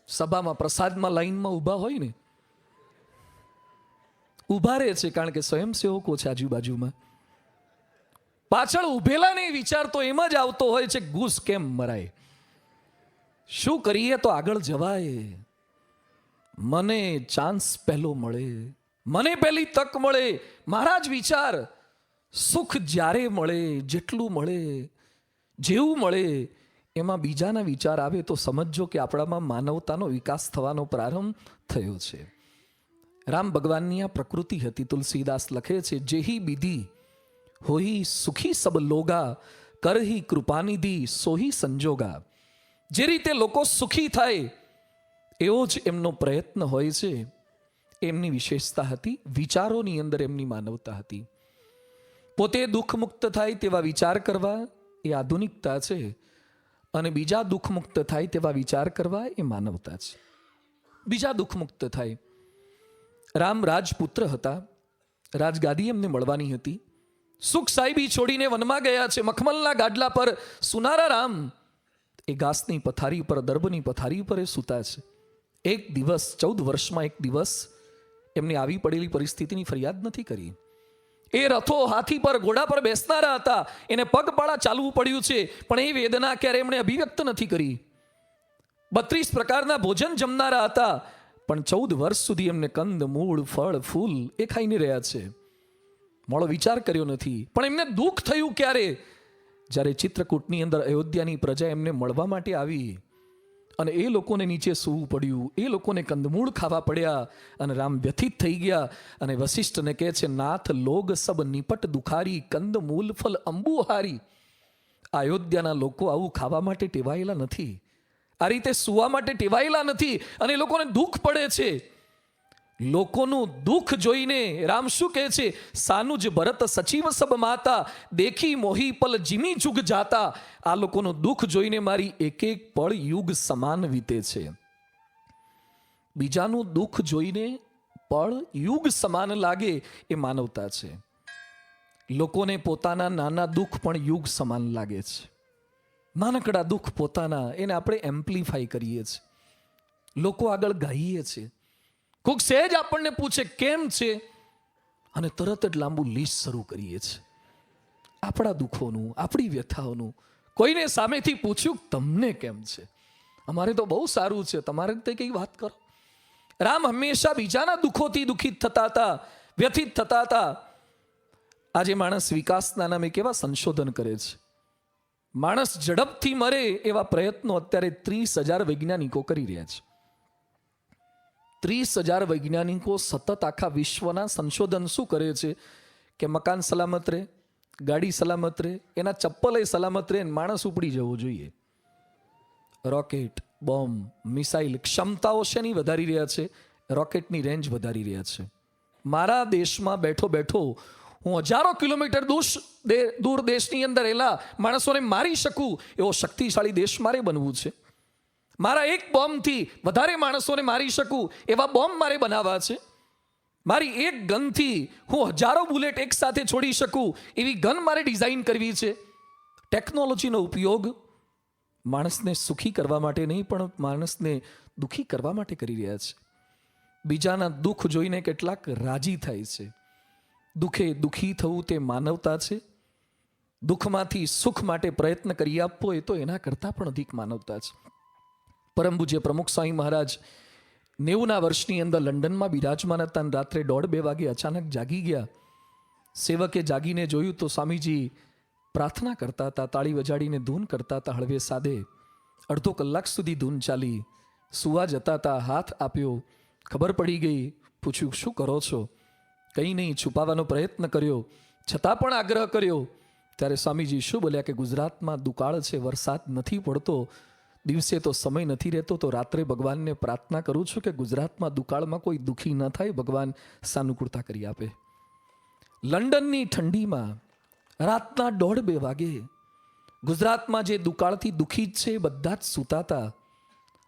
સભામાં પ્રસાદમાં લાઈનમાં ઊભા હોય ને, ઊભા રહે છે કારણ કે સ્વયંસેવકો છે આજુબાજુમાં. પાછળ ઊભેલાને વિચાર તો એમ જ આવતો હોય છે, ઘૂસ કેમ મરાય, શું કરીએ તો આગળ જવાય, મને ચાન્સ પહેલો મળે, મને પહેલી તક મળે. મારા જ વિચાર. સુખ જ્યારે મળે, જેટલું મળે, જેવું મળે, એમાં બીજાના વિચાર આવે તો સમજજો કે આપણામાં માનવતાનો વિકાસ થવાનો પ્રારંભ થયો છે. રામ ભગવાનની આ પ્રકૃતિ હતી. તુલસીદાસ લખે છે, જેહી વિધિ હોઈ સુખી સબ લોગા, કરહી કૃપાનિધિ સોહી સંજોગા. જે રીતે લોકો સુખી થાય એવો જ એમનો પ્રયત્ન હોય છે. એમની વિશેષતા હતી. વિચારોની અંદર એમની માનવતા હતી. પોતે દુઃખ મુક્ત થાય તેવા વિચાર કરવા એ આધુનિકતા છે, અને બીજા દુઃખ મુક્ત થાય તેવા વિચાર કરવા એ માનવતા છે. બીજા દુઃખ મુક્ત થાય. રામ રાજપુત્ર હતા, રાજગાદી એમને મળવાની હતી. સુખ સાહેબી છોડીને વનમાં ગયા છે. મખમલના ગાડલા પર સુનારા રામ એ ઘાસની પથારી પર, દર્ભની પથારી પર એ સૂતા છે. એક દિવસ, 14 વર્ષમાં એક દિવસ એમને આવી પડેલી પરિસ્થિતિની ફરિયાદ નથી કરી. એ રથો, હાથી પર, ઘોડા પર બેસનારા હતા, એને પગપાળા ચાલવું પડ્યું છે, પણ એ વેદના ક્યારે એમણે અભિવ્યક્ત નથી કરી. 32 પ્રકારના ભોજન જમનારા હતા, પણ 14 વર્ષ સુધી એમને કંદ, મૂળ, ફળ, ફૂલ એ ખાઈને રહ્યા છે. મોડો વિચાર કર્યો નથી. પણ એમને દુઃખ થયું ક્યારે? જ્યારે ચિત્રકૂટની અંદર અયોધ્યાની પ્રજા એમને મળવા માટે આવી અને એ લોકોને નીચે સૂવું પડ્યું, એ લોકોને કંદમૂળ ખાવા પડ્યા, અને રામ વ્યથિત થઈ ગયા અને વશિષ્ઠને કહે છે, નાથ લોગ સબ નિપટ દુખારી, કંદ મૂલ ફલ અંબુહારી. અયોધ્યાના લોકો આવું ખાવા માટે ટેવાયેલા નથી, આ રીતે સુવા માટે ટેવાયેલા નથી, અને એ લોકોને દુઃખ પડે છે. લોકોનું દુઃખ જોઈને રામ શું કહે છે? સાનુજ ભરત સચિવ સબ માતા, દેખી મોહી પલ જીમી જુગ જાતા. આ લોકોનું દુઃખ જોઈને મારી એક એક પળ યુગ સમાન વીતે છે. બીજાનું દુઃખ જોઈને પળ યુગ સમાન લાગે એ માનવતા છે. લોકોને પોતાના નાના દુઃખ પણ યુગ સમાન લાગે છે. નાનકડા દુઃખ પોતાના, એને આપણે એમ્પ્લિફાય કરીએ છીએ, લોકો આગળ ગાઈએ છીએ. કોઈક સહેજ આપણને પૂછે કેમ છે, અને તરત જ લાંબુ લિસ્ટ શરૂ કરીએ છીએ આપણા દુઃખોનું, આપણી વ્યથાઓનું. કોઈને સામેથી પૂછ્યું તમને કેમ છે? અમારે તો બહુ સારું છે, તમારે તે કઈ વાત કરો. રામ હંમેશા બીજાના દુઃખોથી દુઃખિત થતા હતા, વ્યથિત થતા હતા. આજે માણસ વિકાસના નામે કેવા સંશોધન કરે છે. માણસ ઝડપથી મરે એવા પ્રયત્નો અત્યારે 30,000 વૈજ્ઞાનિકો કરી રહ્યા છે. 30,000 વૈજ્ઞાનિકો સતત આખા વિશ્વના સંશોધન શું કરે છે કે મકાન સલામત રહે, ગાડી સલામત રહે, એના ચપ્પલે સલામત રહે, માણસ ઉપડી જવો જોઈએ. રોકેટ, બોમ્બ, મિસાઇલ ક્ષમતાઓ શેની વધારી રહ્યા છે? રોકેટની રેન્જ વધારી રહ્યા છે. મારા દેશમાં બેઠો બેઠો હું હજારો કિલોમીટર દૂર દેશની અંદર રહેલા માણસોને મારી શકું એવો શક્તિશાળી દેશ મારે બનવું છે. મારા એક બોમ્બથી વધારે માણસોને મારી શકું એવા બોમ્બ મારે બનાવવા છે. મારી એક ગનથી હું હજારો બુલેટ એક સાથે છોડી શકું એવી ગન મારે ડિઝાઇન કરવી છે. ટેકનોલોજીનો ઉપયોગ માણસને સુખી કરવા માટે નહીં, પણ માણસને દુઃખી કરવા માટે કરી રહ્યા છે. બીજાના દુઃખ જોઈને કેટલાક રાજી થાય છે. દુઃખે દુઃખી થવું તે માનવતા છે. દુઃખમાંથી સુખ માટે પ્રયત્ન કરી આપવો એ તો એના કરતાં પણ અધિક માનવતા છે. પરમ પૂજ્ય પ્રમુખ સ્વામી મહારાજ 90ના વર્ષની અંદર લંડનમાં બિરાજમાન હતા અને રાત્રે 1:30-2 વાગે અચાનક જાગી ગયા. સેવકે જાગીને જોયું તો સ્વામીજી પ્રાર્થના કરતા હતા, તાળી વજાડીને ધૂન કરતા હતા હળવે સાદે. અડધો કલાક સુધી ધૂન ચાલી. સુવા જતા હતા, હાથ આપ્યો, ખબર પડી ગઈ. પૂછ્યું, શું કરો છો? કંઈ નહીં, છુપાવવાનો પ્રયત્ન કર્યો, છતાં પણ આગ્રહ કર્યો. ત્યારે સ્વામીજી શું બોલ્યા કે ગુજરાતમાં દુકાળ છે, વરસાદ નથી પડતો, દિવસે તો સમય નથી રહેતો, તો રાત્રે ભગવાનને પ્રાર્થના કરું છું કે ગુજરાતમાં દુકાળમાં કોઈ દુઃખી ન થાય, ભગવાન સાનુકૂળતા કરી આપે. લંડનની ઠંડીમાં રાતના 1:30-2 વાગે ગુજરાતમાં જે દુકાળથી દુઃખી જ છે એ બધા જ સૂતાતા,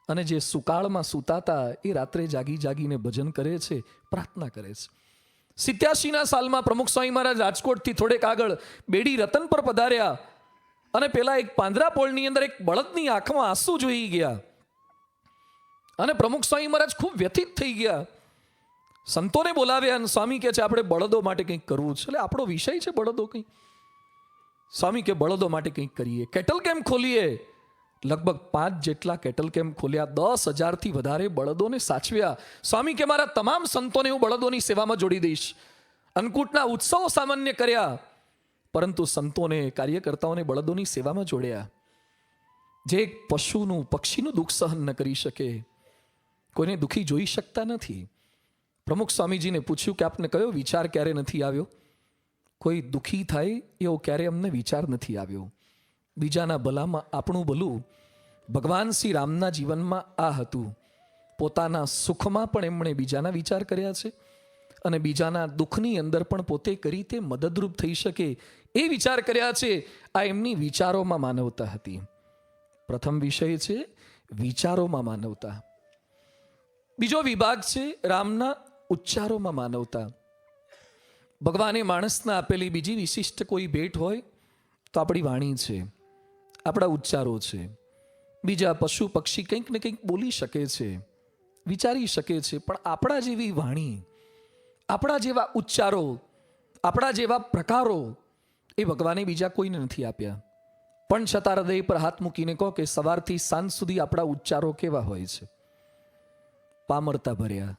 અને જે સુકાળમાં સૂતાતા એ રાત્રે જાગી જાગીને ભજન કરે છે, પ્રાર્થના કરે છે. 87ના સાલમાં પ્રમુખ સ્વામી મહારાજ રાજકોટથી થોડેક આગળ બેડી રતન પર પધાર્યા અને પેલા એક પાંદરાપોળની અંદર એક બળદની આંખમાં આંસુ જોઈ ગયા અને પ્રમુખ સ્વામી મહારાજ ખૂબ વ્યથિત થઈ ગયા. સંતોને બોલાવ્યા અને સ્વામી કહે છે આપણે બળદો માટે કંઈક કરવું છે. એટલે આપણો વિષય છે બળદો. કંઈ સ્વામી કે બળદો માટે કંઈક કરીએ, કેટલ કેમ્પ ખોલીએ. લગભગ 5 જેટલા કેટલ કેમ્પ ખોલ્યા, 10,000થી વધારે બળદોને સાચવ્યા. સ્વામી કે મારા તમામ સંતોને હું બળદોની સેવામાં જોડી દઈશ. અન્નકૂટના ઉત્સવો સામાન્ય કર્યા, પરંતુ સંતોને, કાર્યકર્તાઓને બળદોની સેવામાં જોડ્યા. જે એક પશુનું, પક્ષીનું દુઃખ સહન ન કરી શકે, કોઈને દુઃખી જોઈ શકતા નથી. પ્રમુખ સ્વામીજીને પૂછ્યું કે આપને કયો વિચાર ક્યારે નથી આવ્યો? કોઈ દુઃખી થાય એવો ક્યારે અમને વિચાર નથી આવ્યો. બીજાના ભલામાં આપણું ભલું. ભગવાન શ્રી રામના જીવનમાં આ હતું. પોતાના સુખમાં પણ એમણે બીજાના વિચાર કર્યા છે અને બીજાના દુઃખની અંદર પણ પોતે કરી તે મદદરૂપ થઈ શકે એ વિચાર કર્યા છે. આ એમની વિચારોમાં માનવતા હતી. પ્રથમ વિષય છે વિચારોમાં માનવતા. બીજો વિભાગ છે રામના ઉચ્ચારોમાં માનવતા. ભગવાને માણસને આપેલી બીજી વિશિષ્ટ કોઈ ભેટ હોય તો આપણી વાણી છે, આપણા ઉચ્ચારો છે. બીજા પશુ પક્ષી કંઈક ને કંઈક બોલી શકે છે, વિચારી શકે છે, પણ આપણા જેવી વાણી, આપણા જેવા ઉચ્ચારો, આપણા જેવા પ્રકારો એ ભગવાને બીજા કોઈને નથી આપ્યા. પણ છતાં હૃદય પર હાથ મૂકીને કહો કે સવારથી સાંજ સુધી આપણા ઉચ્ચારો કેવા હોય છે? પામરતા ભર્યા,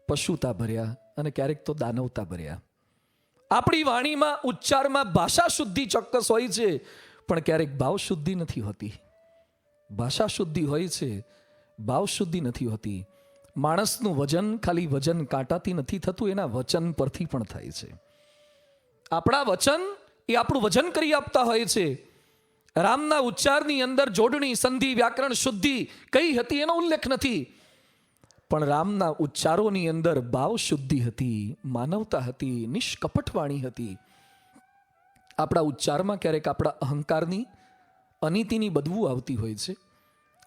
પશુતા ભર્યા અને ક્યારેક તો દાનવતા ભર્યા. આપણી વાણીમાં, ઉચ્ચારમાં ભાષા શુદ્ધિ ચોક્કસ હોય છે, પણ ક્યારેક ભાવ શુદ્ધિ નથી હોતી. ભાષા શુદ્ધિ હોય છે, ભાવ શુદ્ધિ નથી હોતી. માણસનું વજન ખાલી વજન કાંટાથી નથી થતું, એના વચન પરથી પણ થાય છે. આપણા વચન એ આપણું વજન કરી આપતા હોય છે. રામના ઉચ્ચારની અંદર જોડણી, સંધિ, વ્યાકરણ શુદ્ધિ કઈ હતી એનો ઉલ્લેખ નથી, પણ રામના ઉચ્ચારોની અંદર ભાવ શુદ્ધિ હતી, માનવતા હતી, નિષ્કપટ વાણી હતી. આપણા ઉચ્ચારમાં ક્યારેક આપણા અહંકારની, અનીતિની બદબુ આવતી હોય છે.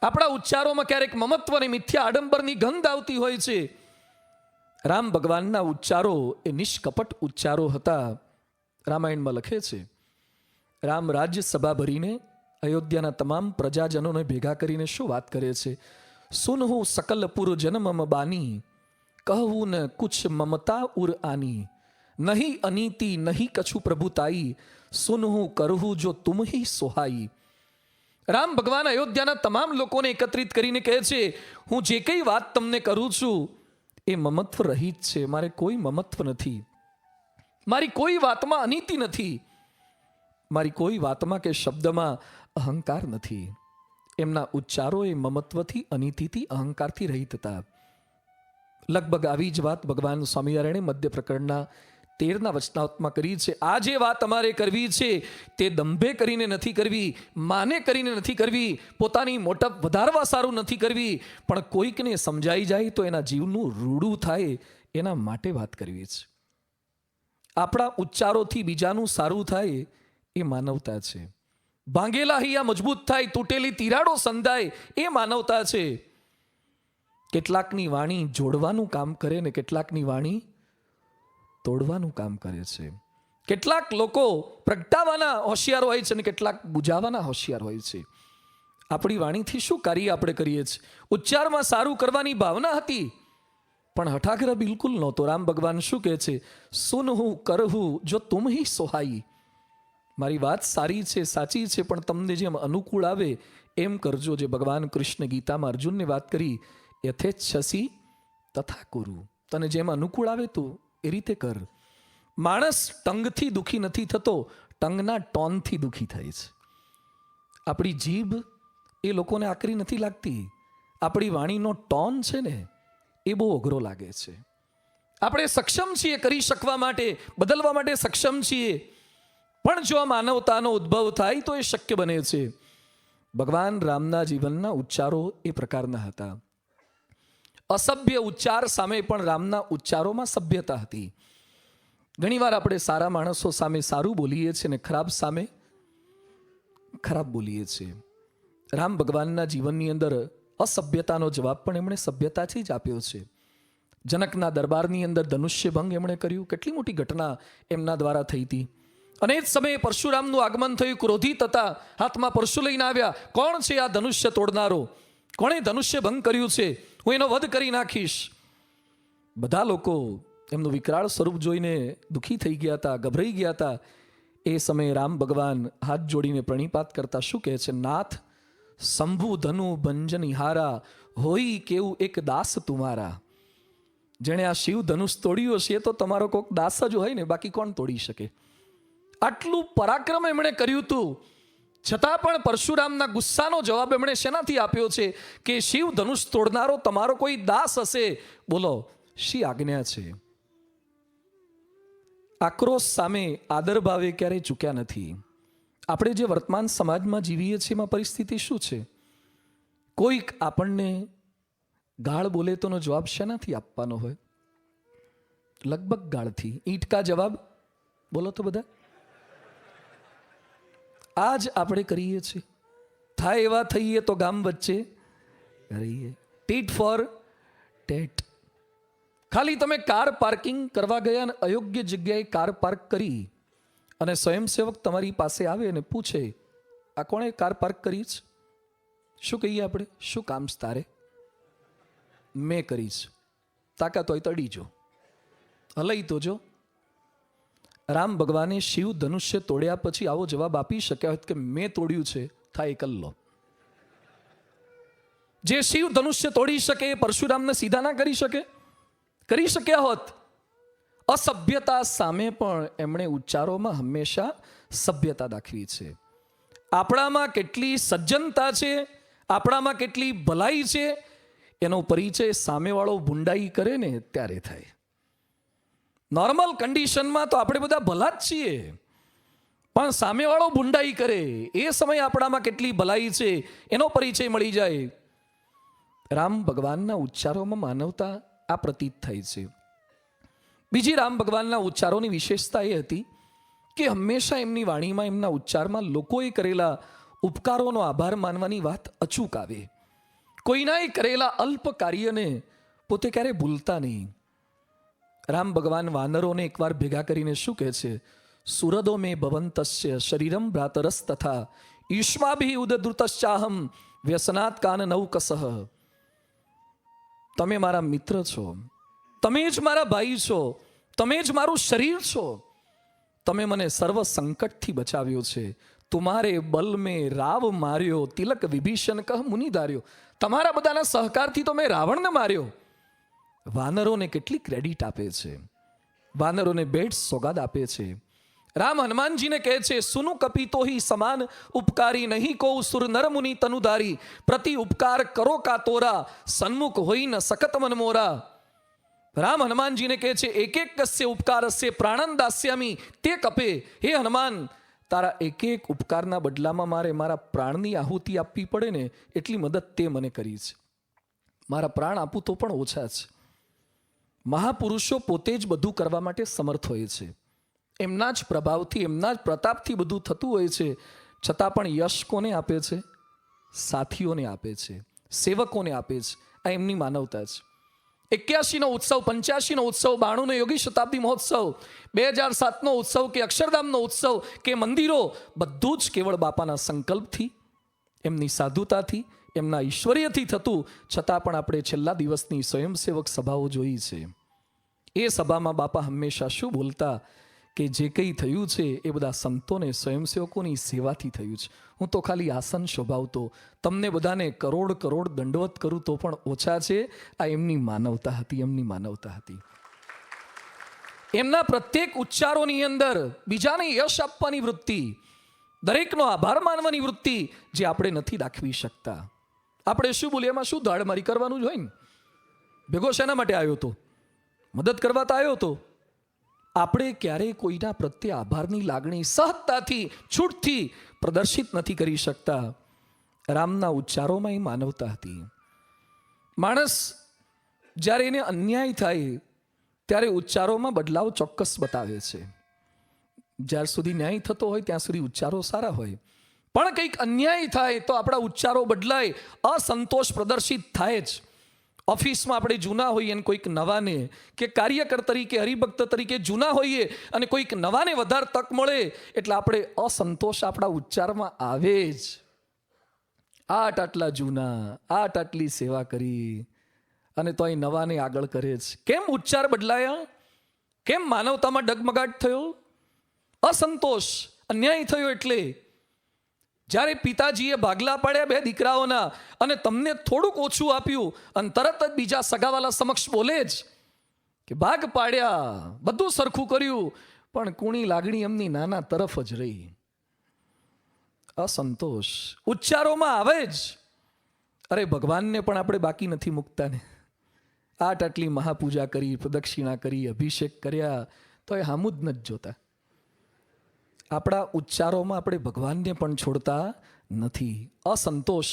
આપણા ઉચ્ચારોમાં ક્યારેક મમત્વ અને મિથ્યા આડંબરની ગંધ આવતી હોય છે. રામ ભગવાનના ઉચ્ચારો એ નિષ્કપટ ઉચ્ચારો હતા. રામાયણમાં લખે છે, રામ રાજ્ય સભા ભરીને અયોધ્યાના તમામ પ્રજાજનોને ભેગા કરીને શું વાત કરે છે? સુનહુ સકલ પુર જન્મમ બાની, કહું ન કુછ મમતા ઉર આની, નહીં અનીતિ નહીં કછુ પ્રભુતાઈ, સુનહુ કરહું જો તુમ હી સોહાઈ. રામ ભગવાન અયોધ્યાના તમામ લોકોને એકત્રિત કરીને કહે છે, હું જે કઈ વાત તમને કરું છું એ મમત્વ રહિત છે. મારે કોઈ મમત્વ નથી, મારી કોઈ વાતમાં અનીતિ નથી, મારી કોઈ વાતમાં કે શબ્દમાં અહંકાર નથી. એમના ઉચ્ચારો એ મમત્વથી, અનીતિથી, અહંકારથી રહિત હતા. લગભગ આવી જ વાત ભગવાન સ્વામિનારાયણે મધ્ય પ્રકરણના 13ના વચનાવતમાં કરી છે. આ જે વાત અમારે કરવી છે તે દંભે કરીને નથી કરવી, માને કરીને નથી કરવી, પોતાની મોટપ વધારવા સારું નથી કરવી, પણ કોઈકને સમજાઈ જાય તો એના જીવનું રૂડું થાય એના માટે વાત કરવી છે. આપણા ઉચ્ચારોથી બીજાનું સારું થાય એ માનવતા છે. ભાંગેલા હૈયા મજબૂત થાય, તૂટેલી તિરાડો સંધાય એ માનવતા છે. કેટલાકની વાણી જોડવાનું કામ કરે ને કેટલાકની વાણી તોડવાનું કામ કરે છે. કેટલાક લોકો પ્રગટાવાના હોશિયાર હોય છે અને કેટલાક બુજાવાના હોશિયાર હોય છે. આપણી વાણીથી શું કાર્ય આપણે કરીએ છીએ? ઉચ્ચારમાં સારું કરવાની ભાવના હતી પણ હઠાગ્રહ બિલકુલ નહોતો. રામ ભગવાન શું કહે છે? સુનહું કરહું જો તુમ હી સોહાઈ. મારી વાત સારી છે, સાચી છે, પણ તમને જેમ અનુકૂળ આવે એમ કરજો. જે ભગવાન કૃષ્ણ ગીતામાં અર્જુનને વાત કરી, યથેચ્છસી તથા કુરુ. તને જેમ અનુકૂળ આવે તું એ રીતે કર. માણસ ટંગથી દુઃખી નથી થતો, ટંગના ટોનથી દુઃખી થાય છે. આપણી જીભ એ લોકોને આકરી નથી લાગતી, આપણી વાણીનો ટોન છે ને એ બહુ અઘરો લાગે છે. આપણે સક્ષમ છીએ કરી શકવા માટે, બદલવા માટે સક્ષમ છીએ, પણ જો આ માનવતાનો ઉદ્ભવ થાય તો એ શક્ય બને છે. ભગવાન રામના જીવનના ઉચ્ચારો એ પ્રકારના હતા. અસભ્ય ઉચ્ચાર સામે પણ રામના ઉચ્ચારોમાં સભ્યતા હતી. ઘણીવાર આપણે સારા માણસો સામે સારું બોલીએ છીએ ને ખરાબ સામે ખરાબ બોલીએ છીએ. રામ ભગવાનના જીવનની અંદર અસભ્યતાનો જવાબ પણ એમણે સભ્યતાથી જ આપ્યો છે. જનકના દરબારની અંદર ધનુષ્ય ભંગ એમણે કર્યું. કેટલી મોટી ઘટના એમના દ્વારા થઈ હતી. અને એ જ સમયે પરશુરામનું આગમન થયું. ક્રોધિત હતા, હાથમાં પરશુ લઈને આવ્યા. કોણ છે આ ધનુષ્ય તોડનારો? કોણે ધનુષ્ય ભંગ કર્યું છે? હું એનો વધ કરી નાખીશ. બધા લોકો એમનું વિકરાળ સ્વરૂપ જોઈને દુઃખી થઈ ગયા હતા, ગભરાઈ ગયા હતા. એ સમયે રામ ભગવાન હાથ જોડીને પ્રણિપાત કરતા શું કહે છે? નાથ શંભુ ધનુ ભંજની હારા, હોઈ કેવું એક દાસ તુમારા. જેણે આ શિવ ધનુષ તોડ્યું હશે તો તમારો કોઈક દાસ જ હોય ને, બાકી કોણ તોડી શકે? આટલું પરાક્રમ એમણે કર્યું હતું, છતાં પણ પરશુરામના ગુસ્સાનો જવાબ એમણે શેનાથી આપ્યો છે કે શિવ ધનુષ તોડનારો તમારો કોઈ દાસ હશે. બોલો, શી આજ્ઞા છે? આક્રોશ સામે આદર ભાવે ક્યારેય ચૂક્યા નથી. આપણે જે વર્તમાન સમાજમાં જીવીએ છીએ એમાં પરિસ્થિતિ શું છે? કોઈક આપણને ગાળ બોલે તોનો જવાબ શેનાથી આપવાનો હોય? લગભગ ગાળથી. ઈંટ કા જવાબ બોલો તો બધા. આ જ આપણે કરીએ છીએ. થાય એવા થઈએ તો ગામ વચ્ચે રહીએ. ટીટ ફોર ટેટ. ખાલી તમે કાર પાર્કિંગ કરવા ગયા અને અયોગ્ય જગ્યાએ કાર પાર્ક કરી અને સ્વયંસેવક તમારી પાસે આવે અને પૂછે, આ કોણે કાર પાર્ક કરી છે? શું કહીએ આપણે? શું કામ છે તારે? મેં કરી છે. તાકાત હોય તડી જો, હલઈ તો જો. રામ ભગવાને શિવ ધનુષ્ય તોડ્યા પછી આવો જવાબ આપી શક્યા હોત કે મેં તોડ્યું છે, થાય કલ્લો. જે શિવ ધનુષ્ય તોડી શકે એ પરશુરામને સીધા ના કરી શકે? કરી શક્યા હોત. અસભ્યતા સામે પણ એમણે ઉચ્ચારોમાં હંમેશા સભ્યતા દાખવી છે. આપણામાં કેટલી સજ્જનતા છે, આપણામાં કેટલી ભલાઈ છે, એનો પરિચય સામેવાળો ભૂંડાઈ કરે ને ત્યારે થાય. નોર્મલ કન્ડિશનમાં તો આપણે બધા ભલા જ છીએ, પણ સામેવાળો ભૂંડાઈ કરે એ સમયે આપણામાં કેટલી ભલાઈ છે એનો પરિચય મળી જાય. રામ ભગવાનના ઉચ્ચારોમાં માનવતા આ પ્રતીત થાય છે. બીજી રામ ભગવાનના ઉચ્ચારોની વિશેષતા એ હતી કે હંમેશા એમની વાણીમાં, એમના ઉચ્ચારમાં લોકોએ કરેલા ઉપકારોનો આભાર માનવાની વાત અચૂક આવે. કોઈનાએ કરેલા અલ્પ કાર્યને પોતે ક્યારેય ભૂલતા નહીં. રામ ભગવાન વાનરોને એકવાર ભેગા કરીને શું કહે છે? સુરદો મેં ભવંતસ્ય શરીરમ ભ્રાતરસ તથા યુષ્માભિ ઉદદ્રુતશ્ચાહમ વ્યસનાત કાન નૌકસઃ. તમે મારા મિત્ર છો, તમે જ મારા ભાઈ છો, તમે જ મારું શરીર છો. તમે મને સર્વ સંકટથી બચાવ્યો છે. તુમારે બલ મેં રાવ માર્યો, તિલક વિભીષણ કહ મુનિ ધાર્યો. તમારા બધાના સહકારથી તો મેં રાવણને માર્યો. વાનરોને કેટલી ક્રેડિટ આપે છે, વાનરોને ભેટ સોગાદ આપે છે. રામ હનુમાનજીને કહે છે, સુનુ કપિતો હિ સમાન ઉપકારી નહીં કો સુર નર મુનિ તનુધારી. પ્રતિ ઉપકાર કરો કા તોરા, સન્મુખ હોય ન સખત મન મોરા. રામ હનુમાનજીને કહે છે, એક એક કસ્ય ઉપકારસ્ય પ્રાણન દાસ્યામી તે કપે. હે હનુમાન, તારા એક એક ઉપકારના બદલામાં મારે મારા પ્રાણની આહુતિ આપવી પડે ને એટલી મદદ તે મને કરી છે. મારા પ્રાણ આપું તો પણ ઓછા છે. મહાપુરુષો પોતે જ બધું કરવા માટે સમર્થ હોય છે. એમના જ પ્રભાવથી, એમના જ પ્રતાપથી બધું થતું હોય છે. છતાં પણ યશ કોને આપે છે? સાથીઓને આપે છે, સેવકોને આપે છે. આ એમની માનવતા છે. 81નો ઉત્સવ, 85નો ઉત્સવ, 92નો યોગી શતાબ્દી મહોત્સવ, 2007નો ઉત્સવ કે અક્ષરધામનો ઉત્સવ કે મંદિરો, બધું જ કેવળ બાપાના સંકલ્પથી, એમની સાધુતાથી, એમના ઈશ્વર્યથી થતું. છતાં પણ આપણે છેલ્લા દિવસની સ્વયંસેવક સભાઓ જોઈ છે. એ સભામાં બાપા હંમેશા શું બોલતા કે જે કંઈ થયું છે એ બધા સંતોને, સ્વયંસેવકોની સેવાથી થયું છે. હું તો ખાલી આસન શોભાવતો, તમને બધાને કરોડ કરોડ દંડવત કરું તો પણ ઓછા છે. આ એમની માનવતા હતી, એમની માનવતા હતી. એમના પ્રત્યેક ઉચ્ચારોની અંદર બીજાને યશ આપવાની વૃત્તિ, દરેકનો આભાર માનવાની વૃત્તિ, જે આપણે નથી દાખવી શકતા. આપણે શું બોલીએ, એમાં શું દાડમારી કરવાનું જ હોય ને. ભેગો શેના માટે આવ્યો હતો? મદદ કરવા તો આવ્યો હતો. આપણે ક્યારેય કોઈના પ્રત્યે આભારની લાગણી સહજતાથી, છૂટથી પ્રદર્શિત નથી કરી શકતા. રામના ઉચ્ચારોમાં એ માનવતા હતી. માણસ જ્યારે એને અન્યાય થાય ત્યારે ઉચ્ચારોમાં બદલાવ ચોક્કસ બતાવે છે. જ્યાર સુધી ન્યાય થતો હોય ત્યાં સુધી ઉચ્ચારો સારા હોય, પણ કંઈક અન્યાય થાય તો આપણા ઉચ્ચારો બદલાય, અસંતોષ પ્રદર્શિત થાય જ. ઓફિસમાં આપણે જૂના હોઈએ અને કોઈક નવાને, કે કાર્યકર તરીકે, હરિભક્ત તરીકે જૂના હોઈએ અને કોઈક નવાને વધારે તક મળે એટલે આપણે અસંતોષ આપણા ઉચ્ચારમાં આવે જ. આટલા જૂના, આટલી સેવા કરી અને તો અહીં નવાને આગળ કરે છે. કેમ ઉચ્ચાર બદલાયા? કેમ માનવતામાં ડગમગાટ થયો? અસંતોષ, અન્યાય થયો. એટલે જ્યારે પિતાજીએ ભાગલા પાડ્યા 2 દીકરાઓના અને તમને થોડુંક ઓછું આપ્યું અને તરત જ બીજા સગાવાલા સમક્ષ બોલે જ કે ભાગ પાડ્યા, બધું સરખું કર્યું, પણ કુણી લાગણી એમની નાના તરફ જ રહી. અસંતોષ ઉચ્ચારોમાં આવે જ. અરે ભગવાનને પણ આપણે બાકી નથી મૂકતા ને. આટલી મહાપૂજા કરી, પ્રદક્ષિણા કરી, અભિષેક કર્યા, તો એ હામું જ નથી જોતા. આપણા ઉચ્ચારોમાં આપણે ભગવાનને પણ છોડતા નથી. અસંતોષ.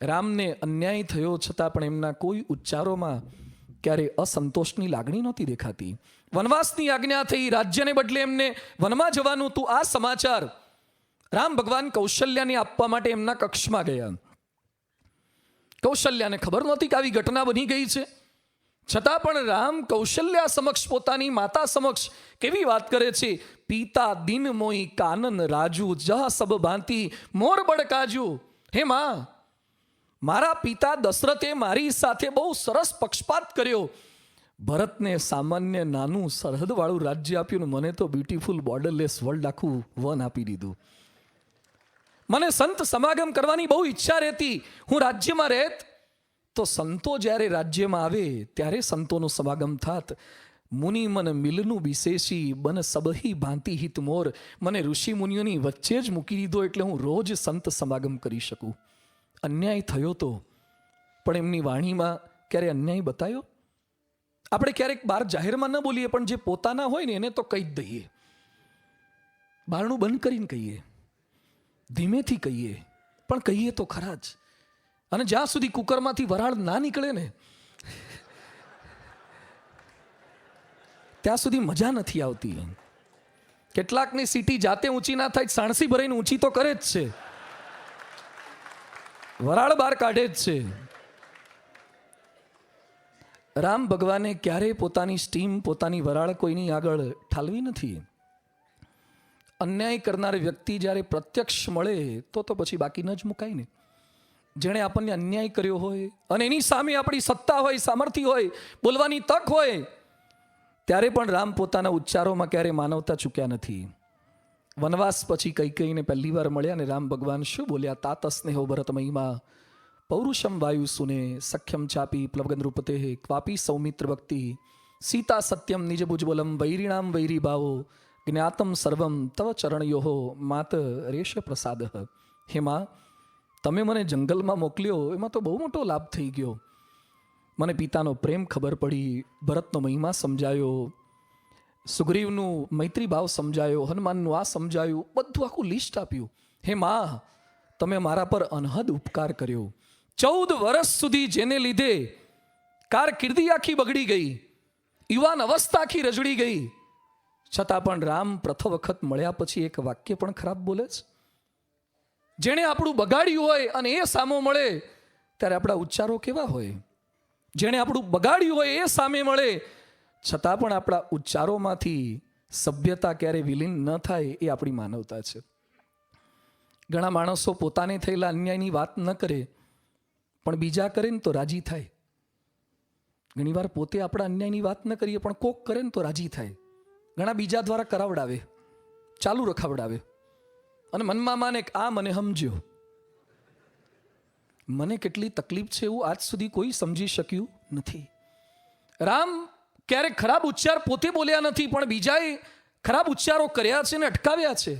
રામને અન્યાય થયો છતાં પણ એમના કોઈ ઉચ્ચારોમાં ક્યારે અસંતોષની લાગણી નહોતી દેખાતી. વનવાસની આજ્ઞા થઈ, રાજ્યને બદલે એમને વનમાં જવાનું હતું. આ સમાચાર રામ ભગવાન કૌશલ્યાને આપવા માટે એમના કક્ષમાં ગયા. કૌશલ્યાને ખબર નહોતી કે આવી ઘટના બની ગઈ છે. છતાં પણ રામ કૌશલ્યા સમક્ષ, પોતાની માતા સમક્ષ કેવી વાત કરે છે. પિતા દિન મોઈ કાનન રાજુ, જહ સબ ભાંતિ મોર બડ કાજુ. હે માં, મારા પિતા દશરથે મારી સાથે બહુ સરસ પક્ષપાત કર્યો. ભરતને સામાન્ય નાનું સરહદવાળું રાજ્ય આપ્યું ને મને તો બ્યુટીફુલ બોર્ડરલેસ વર્લ્ડ આખું વન આપી દીધું. મને સંત સમાગમ કરવાની બહુ ઈચ્છા રહેતી. હું રાજ્યમાં રહેત તો સંતો જ્યારે રાજ્યમાં આવે ત્યારે સંતોનું સમાગમ થાત. મુનિ મન મિલનું વિશેષી બન સબહી ભાંતિ હિત મોર. મને ઋષિ મુનિઓની વચ્ચે જ મૂકી દીધો એટલે હું રોજ સંત સમાગમ કરી શકું. અન્યાય થયો તો પણ એમની વાણીમાં ક્યારે અન્યાય બતાવ્યો? આપણે ક્યારેક બહાર જાહેરમાં ન બોલીએ, પણ જે પોતાના હોય ને એને તો કહી જ દઈએ. બારણું બંધ કરીને કહીએ, ધીમેથી કહીએ, પણ કહીએ તો ખરા જ. અને જ્યાં સુધી કુકરમાંથી વરાળ ના નીકળે ને ત્યાં સુધી મજા નથી આવતી. કેટલાકની સીટી જાતે ઊંચી ના થાય, સાણસી ભરાઈને ઊંચી તો કરે જ છે, વરાળ બહાર કાઢે જ છે. રામ ભગવાને ક્યારેય પોતાની સ્ટીમ, પોતાની વરાળ કોઈની આગળ ઠાલવી નથી. અન્યાય કરનાર વ્યક્તિ જ્યારે પ્રત્યક્ષ મળે તો પછી બાકી ન જ મુકાય ને. જેણે આપણને અન્યાય કર્યો હોય અને એની સામે આપણી સત્તા હોય, સામર્થ્ય હોય, બોલવાની તક હોય, ત્યારે પણ રામ પોતાના ઉચ્ચારોમાં ક્યારેય માનવતા ચૂક્યા નથી. વનવાસ પછી કૈકેયીને પહેલી વાર મળ્યા ને રામ ભગવાન શું બોલ્યા? તાત સ્નેહો ભરત મહિમા પૌરુષમ વાયુ સુને સખ્યમ ચાપી પ્લવગન રૂપતે ક્વાપી સૌમિત્ર ભક્તિ સીતા સત્યમ નિજ ભુજબલમ વૈરીણામ વૈરી ભાવો જ્ઞાતમ સર્વમ તવ ચરણયોહો માત રેશ પ્રસાદ. હે માં, તમે મને જંગલમાં મોકલ્યો એમાં તો બહુ મોટો લાભ થઈ ગયો. મને પિતાનો પ્રેમ ખબર પડી, ભરતનો મહિમા સમજાયો, સુગ્રીવનું મૈત્રી ભાવ સમજાયો, હનુમાનનું આ સમજાયું, બધું આખું લિસ્ટ આપ્યું. હે માં, તમે મારા પર અનહદ ઉપકાર કર્યો. 14 વર્ષ સુધી જેને લીધે કારકિર્દી આખી બગડી ગઈ, યુવાન અવસ્થા આખી રજડી ગઈ, છતાં પણ રામ પ્રથમ વખત મળ્યા પછી એક વાક્ય પણ ખરાબ બોલે છે. જેણે આપણું બગાડ્યું હોય અને એ સામો મળે ત્યારે આપણા ઉચ્ચારો કેવા હોય? જેણે આપણું બગાડ્યું હોય એ સામે મળે છતાં પણ આપણા ઉચ્ચારોમાંથી સભ્યતા ક્યારે વિલીન ન થાય, એ આપણી માનવતા છે. ઘણા માણસો પોતાને થયેલા અન્યાયની વાત ન કરે પણ બીજા કરે ને તો રાજી થાય. ઘણીવાર પોતે આપણા અન્યાયની વાત ન કરીએ પણ કોક કરે ને તો રાજી થાય. ઘણા બીજા દ્વારા કરાવડાવે, ચાલુ રખાવડાવે અને મનમાં માને કે આ મને સમજ્યો. મને કેટલી તકલીફ છે એવું આજ સુધી કોઈ સમજી શક્યું નથી. રામ ક્યારેક ખરાબ ઉચ્ચાર પોતે બોલ્યા નથી પણ બીજાએ ખરાબ ઉચ્ચારો કર્યા છે ને અટકાવ્યા છે.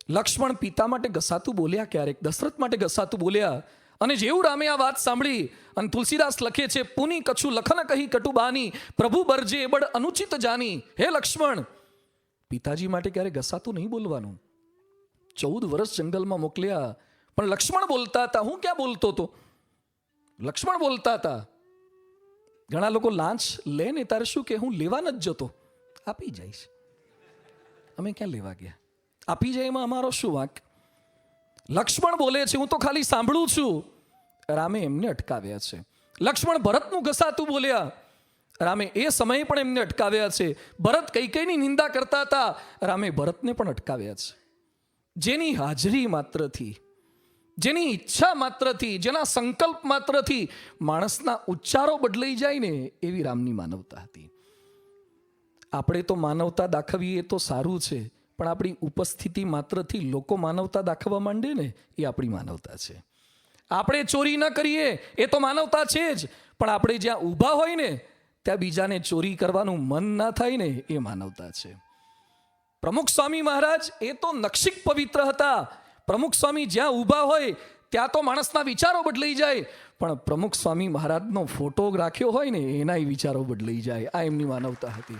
લક્ષ્મણ પિતા માટે ઘસાતું બોલ્યા, ક્યારેક દશરથ માટે ઘસાતું બોલ્યા, અને જેવું રામે આ વાત સાંભળી અને તુલસીદાસ લખે છે, પુની કછુ લખન કહી કટુબાની, પ્રભુ બરજે બડ અનુચિત જાની. હે લક્ષ્મણ, પિતાજી માટે ક્યારે ઘસાતું નહીં બોલવાનું. 14 વર્ષ જંગલમાં મોકલ્યા પણ લક્ષ્મણ બોલતા હતા, હું ક્યાં બોલતો હતો? લક્ષ્મણ બોલતા હતા. ઘણા લોકો લાંચ લે ને તારે શું કે હું લેવા નથી જતો, આપી જઈશ. અમે ક્યાં લેવા ગયા? આપી જાય એમાં અમારો શું વાંક? લક્ષ્મણ બોલે છે, હું તો ખાલી સાંભળું છું. રામે એમને અટકાવ્યા છે. લક્ષ્મણ ભરતનું ઘસાતું બોલ્યા, રામે એ સમયે પણ એમને અટકાવ્યા છે. ભરત કૈકેયીની નિંદા કરતા હતા, રામે ભરતને પણ અટકાવ્યા છે. જેની હાજરી માત્રથી, જેની ઈચ્છા માત્રથી, જેના સંકલ્પ માત્રથી માણસના ઉચ્ચારો બદલાઈ જાય ને, એવી રામની માનવતા હતી. આપણે તો માનવતા દાખવીએ તો સારું છે, પણ આપણી ઉપસ્થિતિ માત્રથી લોકો માનવતા દાખવવા માંડે ને, એ આપણી માનવતા છે. આપણે ચોરી ન કરીએ એ તો માનવતા છે જ, પણ આપણે જ્યાં ઊભા હોય ને ત્યાં બીજાને ચોરી કરવાનું મન ના થાય ને, એ માનવતા છે. પ્રમુખ સ્વામી મહારાજ એ તો નક્ષિક પવિત્ર હતા. પ્રમુખ સ્વામી જ્યાં ઊભા હોય ત્યાં તો માણસના વિચારો બદલાઈ જાય, પણ પ્રમુખ સ્વામી મહારાજનો ફોટો રાખ્યો હોય ને એના વિચારો બદલાઈ જાય. આ એમની માનવતા હતી.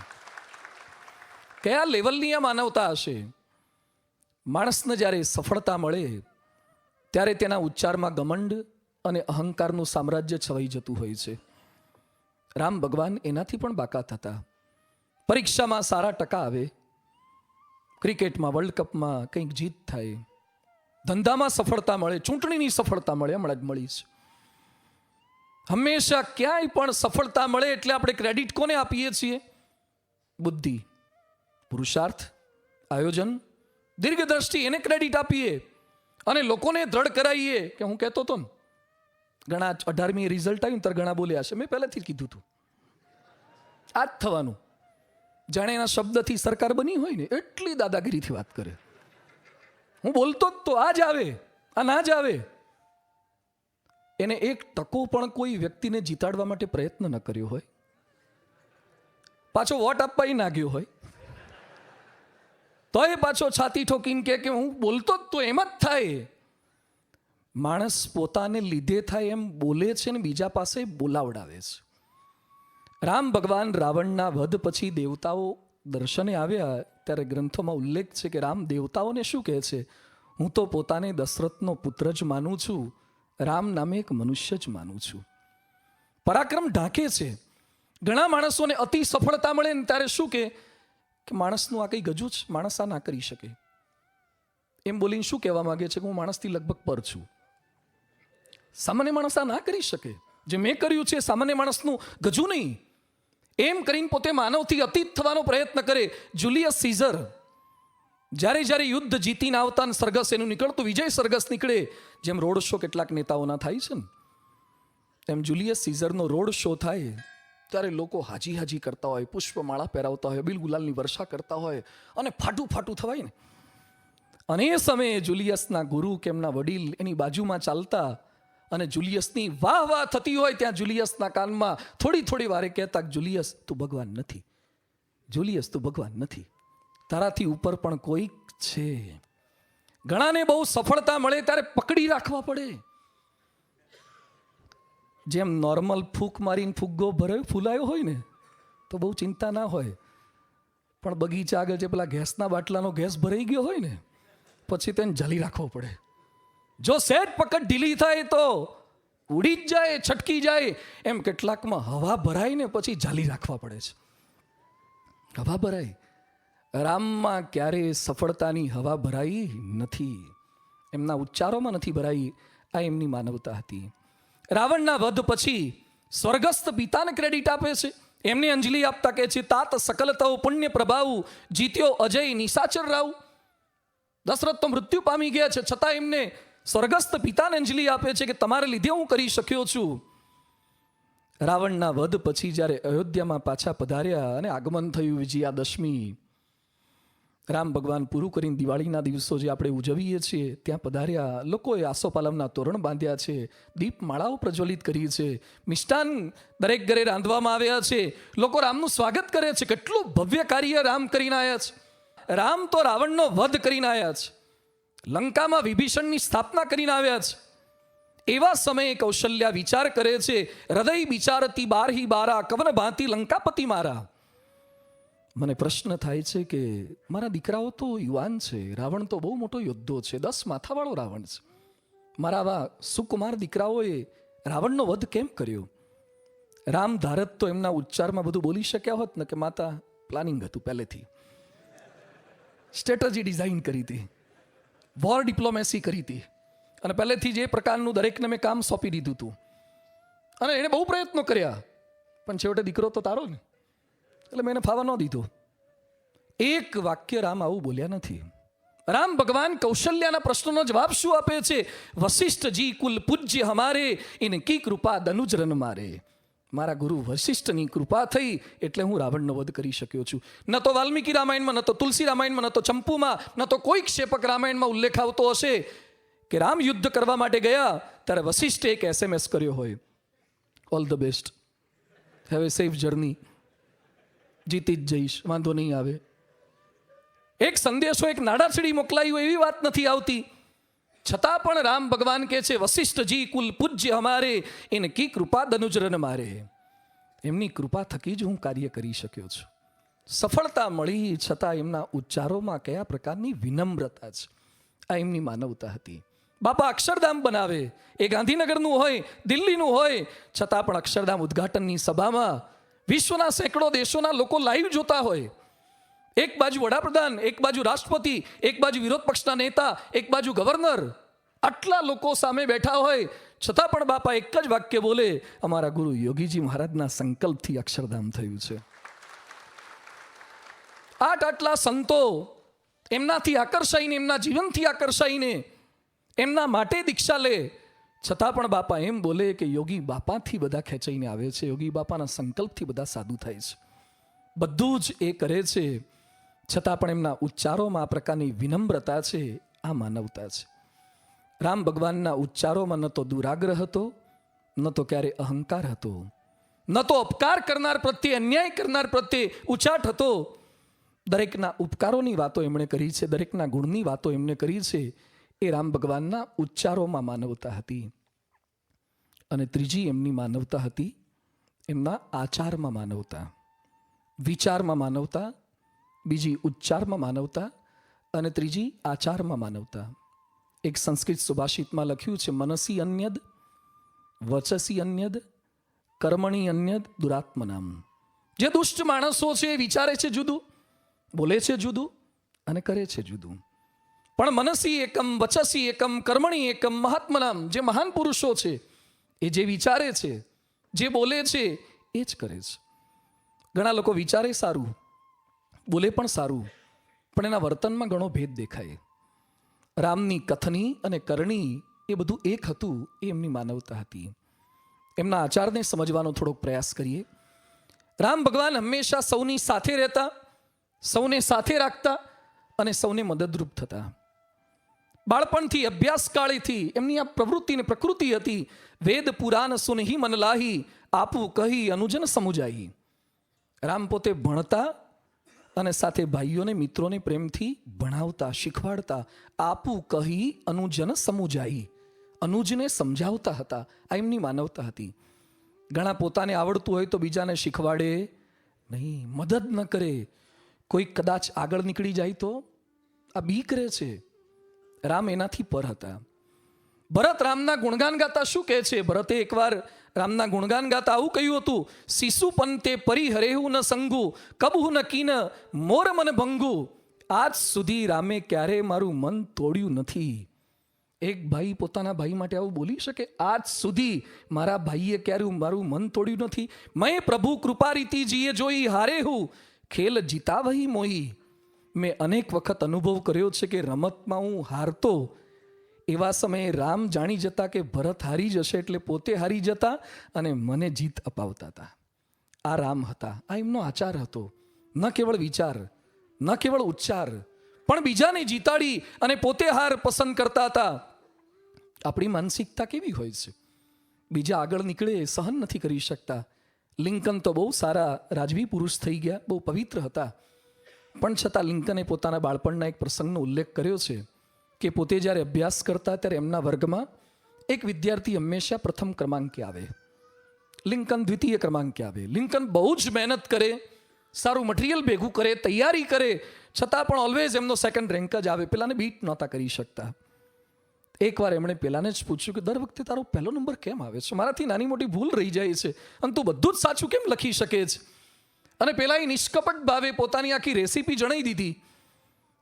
કયા લેવલની આ માનવતા હશે? માણસને જ્યારે સફળતા મળે ત્યારે તેના ઉચ્ચારમાં ઘમંડ અને અહંકારનું સામ્રાજ્ય છવાઈ જતું હોય છે. રામ ભગવાન એનાથી પણ બાકાત હતા. પરીક્ષામાં સારા ટકા આવે, ક્રિકેટમાં વર્લ્ડ કપમાં કંઈક જીત થાય, ધંધામાં સફળતા મળે, ચૂંટણીની સફળતા મળે, હમણાં જ મળી છે. હંમેશા ક્યાંય પણ સફળતા મળે એટલે આપણે ક્રેડિટ કોને આપીએ છીએ? બુદ્ધિ, પુરુષાર્થ, આયોજન, દીર્ઘદ્રષ્ટિ, એને ક્રેડિટ આપીએ અને લોકોને દ્રઢ કરાવીએ કે હું કહેતો હતો ને, ઘણા 18મી રિઝલ્ટ આવ્યું ત્યારે ઘણા બોલ્યા છે, મેં પહેલાથી જ કીધું હતું આ જ થવાનું. જાણે એના શબ્દથી સરકાર બની હોય ને એટલી દાદાગીરીથી વાત કરે. હું બોલતો જ તો આ જ આવે, આ ના જ આવે. એને એક ટકો પણ કોઈ વ્યક્તિને જીતાડવા માટે પ્રયત્ન ન કર્યો હોય, પાછો વોટ આપવા ના ગયો હોય, તો એ પાછો છાતી ઠોકીને કે હું બોલતો જ તો એમ જ થાય. માણસ પોતાને લીધે થાય એમ બોલે છે ને બીજા પાસે બોલાવડાવે છે. રામ ભગવાન રાવણના વધ પછી દેવતાઓ દર્શને આવ્યા ત્યારે ગ્રંથોમાં ઉલ્લેખ છે કે રામ દેવતાઓને શું કહે છે? હું તો પોતાને દશરથનો પુત્ર જ માનું છું, રામ નામે એક મનુષ્ય જ માનું છું. પરાક્રમ ઢાંકે છે. ઘણા માણસોને અતિ સફળતા મળે ને ત્યારે શું કે માણસનું આ કંઈ ગજુ જ, માણસ આ ના કરી શકે. એમ બોલીને શું કહેવા માંગે છે કે હું માણસથી લગભગ પર છું. સામાન્ય માણસ આ ના કરી શકે. જે મેં કર્યું છે સામાન્ય માણસનું ગજુ નહીં. એમ કરીને પોતે માનવથી અતીત થવાનો પ્રયત્ન કરે. જુલિયસ સીઝર જ્યારે યુદ્ધ જીતીને આવતા ને સરઘસ એનું નીકળતું, વિજય સરઘસ નીકળે, જેમ રોડ શો કેટલાક નેતાઓના થાય છે ને, તેમ જુલિયસ સીઝરનો રોડ શો થાય ત્યારે લોકો હાજી હાજી કરતા હોય, પુષ્પમાળા પહેરાવતા હોય, બિલ ગુલાલની વર્ષા કરતા હોય અને ફાટું ફાટું થવાય ને. અને એ સમયે જુલિયસના ગુરુ કે એમના વડીલ એની બાજુમાં ચાલતા અને જુલિયસની વાહ વાહ થતી હોય ત્યાં જુલિયસના કાનમાં થોડી થોડી વારે કહેતા, જુલિયસ તું ભગવાન નથી, જુલિયસ તું ભગવાન નથી, તારાથી ઉપર પણ કોઈક છે. ઘણાને બહુ સફળતા મળે ત્યારે પકડી રાખવા પડે. જેમ નોર્મલ ફૂંક મારીને ફુગ્ગો ફૂલાયો હોય ને તો બહુ ચિંતા ના હોય, પણ બગીચા આગળ જે પેલા ગેસના બાટલાનો ગેસ ભરાઈ ગયો હોય ને પછી તેને ઝાલી રાખવો પડે. જો સેજ પકડ ઢીલી થાય તો ઉડી જ જાય, છટકી જાય. એમ કેટલાકમાં હવા ભરાય ને પછી ઝાલી રાખવા પડે છે. હવા ભરાય. રામમાં ક્યારેય સફળતાની હવા ભરાઈ નથી, એમના ઉચ્ચારોમાં નથી ભરાઈ. આ એમની માનવતા હતી. રાવણના વધ પછી સ્વર્ગસ્થ પિતાને ક્રેડિટ આપે છે. એમને અંજલિ આપતા કહે છે, તાત સકલતવ પુણ્ય પ્રભાવ જીત્યો અજય નિશાચર રાવ. દશરથ તો મૃત્યુ પામી ગયા છે, છતાં એમને સ્વર્ગસ્થ પિતાને અંજલિ આપે છે કે તમારે લીધે હું કરી શક્યો છું. રાવણના વધ પછી જ્યારે અયોધ્યામાં પાછા પધાર્યા અને આગમન થયું વિજયાદશમી, રામ ભગવાન પૂરું કરીને દિવાળીના દિવસો જે આપણે ઉજવીએ છીએ ત્યાં પધાર્યા. લોકોએ આસોપાલવના તોરણ બાંધ્યા છે, દીપમાળાઓ પ્રજ્વલિત કરી છે, મિષ્ટાન દરેક ઘરે રાંધવામાં આવ્યા છે. લોકો રામનું સ્વાગત કરે છે. કેટલું ભવ્ય કાર્ય રામ કરીને આવ્યા છે. રામ તો રાવણનો વધ કરીને આવ્યા છે, લંકામાં વિભીષણની સ્થાપના કરીને આવ્યા છે. એવા સમયે કૌશલ્યા વિચાર કરે છે, હૃદય વિચારતી બારહી બારા કવન ભાંતિ લંકાપતિ મારા. મને પ્રશ્ન થાય છે કે મારા દીકરાઓ તો યુવાન છે, રાવણ તો બહુ મોટો યોદ્ધો છે, 10 માથાવાળો રાવણ છે. મારા આવા સુકુમાર દીકરાઓએ રાવણનો વધ કેમ કર્યો? રામ ધારત તો એમના ઉચ્ચારમાં બધું બોલી શક્યા હોત ને કે માતા પ્લાનિંગ હતું, પહેલેથી સ્ટ્રેટેજી ડિઝાઇન કરી હતી, વોર ડિપ્લોમેસી કરી હતી, અને પહેલેથી જે પ્રકારનું દરેકને મેં કામ સોંપી દીધું હતું. અને એણે બહુ પ્રયત્નો કર્યા, પણ છેવટે દીકરો તો તારો ને, એટલે મેં એને ફાવા ન દીધો. એક વાક્ય રામ આવું બોલ્યા નથી. રામ ભગવાન કૌશલ્યાના પ્રશ્નનો જવાબ શું આપે છે? વશિષ્ઠજી કુલ પૂજ્ય હમારે ઇનકી કૃપા દનુજ રન મારે. મારા ગુરુ વશિષ્ઠની કૃપા થઈ એટલે હું રાવણનો વધ કરી શક્યો છું. ન તો વાલ્મીકી રામાયણમાં, ન તો તુલસી રામાયણમાં, ન તો ચંપુમાં, ન તો કોઈ ક્ષેપક રામાયણમાં ઉલ્લેખ આવતો હશે કે રામ યુદ્ધ કરવા માટે ગયા ત્યારે વશિષ્ઠે એક SMS કર્યો હોય, all the best, have a safe journey, જીતી જ જઈશ, વાંધો નહીં આવે. એક સંદેશો, એક નાડાછડી મોકલાયું એવી વાત નથી આવતી. છતાં પણ રામ ભગવાન કહે છે, વશિષ્ઠજી કુલ પૂજ્ય હમારે ઇનકી કૃપા દનુજરન મારે. એમની કૃપા થકી જ હું કાર્ય કરી શક્યો છું. સફળતા મળી છતાં એમના ઉચ્ચારોમાં કયા પ્રકારની વિનમ્રતા છે, આ એમની માનવતા હતી. બાપા અક્ષરધામ બનાવે, એ ગાંધીનગરનું હોય, દિલ્હીનું હોય, છતાં પણ અક્ષરધામ ઉદ્ઘાટનની સભામાં વિશ્વના સેંકડો દેશોના લોકો લાઈવ જોતા હોય. એક બાજુ વડાપ્રધાન, એક બાજુ રાષ્ટ્રપતિ, એક બાજુ વિરોધ પક્ષના નેતા, એક બાજુ ગવર્નર, આટલા લોકો સામે બેઠા હોય છતાં પણ બાપા એક જ વાક્ય બોલે, અમારા ગુરુ યોગીજી મહારાજના સંકલ્પથી અક્ષરધામ થયું છે. આટલા સંતો એમનાથી આકર્ષાઈને, એમના જીવનથી આકર્ષાઈને એમના માટે દીક્ષા લે, છતાં પણ બાપા એમ બોલે કે યોગી બાપાથી બધા ખેંચાઈને આવે છે, યોગી બાપાના સંકલ્પથી બધા સાધુ થાય છે. બધું જ એ કરે છે, છતાં પણ એમના ઉચ્ચારોમાં આ પ્રકારની વિનમ્રતા છે, આ માનવતા છે. રામ ભગવાનના ઉચ્ચારોમાં ન તો દુરાગ્રહ હતો, ન તો ક્યારે અહંકાર હતો, ન તો અપકાર કરનાર પ્રત્યે, અન્યાય કરનાર પ્રત્યે ઉચાટ હતો. દરેકના ઉપકારોની વાતો એમણે કરી છે, દરેકના ગુણની વાતો એમણે કરી છે. એ રામ ભગવાનના ઉચ્ચારોમાં માનવતા હતી. અને ત્રીજી એમની માનવતા હતી એમના આચારમાં માનવતા, વિચારમાં માનવતા, બીજી ઉચ્ચારમાં માનવતા, અને ત્રીજી આચારમાં માનવતા. એક સંસ્કૃત સુભાષિતમાં લખ્યું છે, મનસી અન્યદ, વચસી અન્યદ, કર્મણી અન્યદ, દુરાત્મનામ. જે દુષ્ટ માણસો છે એ વિચારે છે જુદું, બોલે છે જુદું, અને કરે છે જુદું. પણ મનસી એકમ, વચસી એકમ, કર્મણી એકમ, મહાત્મનામ, જે મહાન પુરુષો છે એ જે વિચારે છે, જે બોલે છે એ જ કરે છે. ઘણા લોકો વિચારે સારું, બોલે પણ સારું, પણ એના વર્તનમાં ઘણો ભેદ દેખાય. રામની કથની અને કરણી એ બધું એક હતું, એ એમની માનવતા હતી. એમના આચારને સમજવાનો થોડોક પ્રયાસ કરીએ. રામ ભગવાન હંમેશા સૌની સાથે રહેતા, સૌને સાથે રાખતા અને સૌને મદદરૂપ થતા. બાળપણથી, અભ્યાસકાળેથી એમની આ પ્રવૃત્તિ ને પ્રકૃતિ હતી. વેદ પુરાણ સુનહી મન લાહી, આપું કહી અનુજન સમુજાઈ. રામ પોતે ભણતા અને સાથે ભાઈઓને, મિત્રોને પ્રેમથી ભણાવતા, શીખવાડતા. આપું કહી અનુજન સમુજાઈ, અનુજને સમજાવતા હતા. આ એમની માનવતા હતી. ઘણા પોતાને આવડતું હોય તો બીજાને શીખવાડે નહીં, મદદ ન કરે. કોઈ કદાચ આગળ નીકળી જાય તો આ બીક રહે છે. રામ એનાથી પર હતા. ભરત રામના ગુણગાન ગાતા શું કહે છે? ભરતે એકવાર રામના ગુણગાન ગાતા આવું કહ્યું હતું, શિશુ પંતે પરિહરેહુ ન સંગુ, કબહુ ન કીન મોર મન ભંગુ. આજ સુધી રામે ક્યારે મારું મન તોડ્યું નથી. એક ભાઈ પોતાના ભાઈ માટે આવું બોલી શકે? આજ સુધી મારા ભાઈએ ક્યારે મારું મન તોડ્યું નથી. મેં પ્રભુ કૃપા રીતિ જીએ જોઈ, હારે હું ખેલ જીતા વહી મોહી. મેં અનેક વખત અનુભવ કર્યો છે કે રમતમાં હું હારતો, એવા સમયે રામ જાણી જતા કે ભરત હારી જશે એટલે પોતે હારી જતા અને મને જીત અપાવતા હતા. આ રામ હતા, આ એમનો આચાર હતો. ન કેવળ વિચાર, ન કેવળ ઉચ્ચાર, પણ બીજાને જીતાડી અને પોતે હાર પસંદ કરતા હતા. આપણી માનસિકતા કેવી હોય છે? બીજા આગળ નીકળે સહન નથી કરી શકતા. લિંકન તો બહુ સારા રાજવી પુરુષ થઈ ગયા, બહુ પવિત્ર હતા, પણ છતાં લિંકને પોતાના બાળપણના એક પ્રસંગનો ઉલ્લેખ કર્યો છે કે પોતે જ્યારે અભ્યાસ કરતા ત્યારે એમના વર્ગમાં એક વિદ્યાર્થી હંમેશા પ્રથમ ક્રમાંકે આવે, લિંકન દ્વિતીય ક્રમાંકે આવે. લિંકન બહુ જ મહેનત કરે, સારું મટીરિયલ ભેગું કરે, તૈયારી કરે, છતાં પણ ઓલવેઝ એમનો સેકન્ડ રેન્ક જ આવે. પેલાને બીટ નહોતા કરી શકતા. એકવાર એમણે પેલાને જ પૂછ્યું કે દર વખતે તારો પહેલો નંબર કેમ આવે છે? મારાથી નાની મોટી ભૂલ રહી જાય છે અને તું બધું જ સાચું કેમ લખી શકે છે? અને પેલા એ નિષ્કપટ ભાવે પોતાની આખી રેસીપી જણાવી દીધી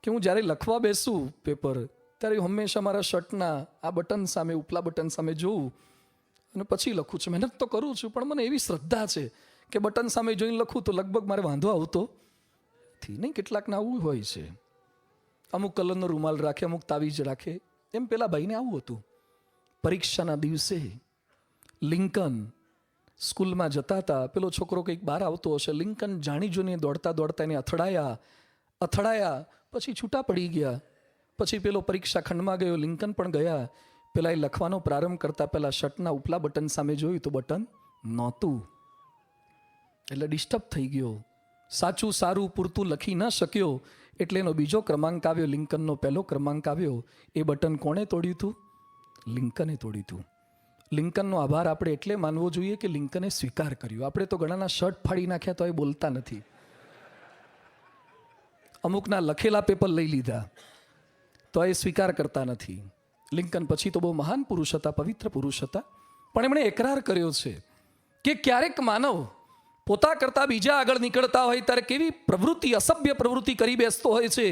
કે હું જ્યારે લખવા બેસું પેપર ત્યારે હંમેશા મારા શર્ટના આ બટન સામે, ઉપલા બટન સામે જોઉં અને પછી લખું છું. મહેનત તો કરું છું, પણ મને એવી શ્રદ્ધા છે કે બટન સામે જોઈને લખું તો લગભગ મારે વાંધો આવતો નહીં. કેટલાકને આવું હોય છે, અમુક કલરનો રૂમાલ રાખે, અમુક તાવીજ રાખે. એમ પેલા ભાઈને આવું હતું. પરીક્ષાના દિવસે લિંકન સ્કૂલમાં જતા હતા. પેલો છોકરો કંઈક બહાર આવતો હશે. લિંકન જાણી જોઈને દોડતા દોડતા એને અથડાયા, પછી છૂટા પડી ગયા. પછી પેલો પરીક્ષા ખંડમાં ગયો, લિંકન પણ ગયા. પેલા એ લખવાનો પ્રારંભ કરતા પહેલા શર્ટના ઉપલા બટન સામે જોયું તો બટન નહોતું, એટલે ડિસ્ટર્બ થઈ ગયો. સાચું સારું પૂરતું લખી ન શક્યો એટલે એનો બીજો ક્રમાંક આવ્યો, લિંકનનો પહેલો ક્રમાંક આવ્યો. એ બટન કોણે તોડ્યું હતું? લિંકને તોડ્યું હતું. લિંકનનો આભાર આપણે એટલે માનવો જોઈએ કે લિંકને સ્વીકાર કર્યો. આપણે તો ઘણાના શર્ટ ફાડી નાખ્યા તો એ બોલતા નથી, અમુકના લખેલા પેપર લઈ લીધા તો એ સ્વીકાર કરતા નથી. લિંકન પછી તો બહુ મહાન પુરુષ હતા, પવિત્ર પુરુષ હતા, પણ એમણે એકરાર કર્યો છે કે ક્યારેક માનવ પોતા કરતા બીજા આગળ નીકળતા હોય ત્યારે કેવી પ્રવૃત્તિ, અસભ્ય પ્રવૃત્તિ કરી બેસતો હોય છે.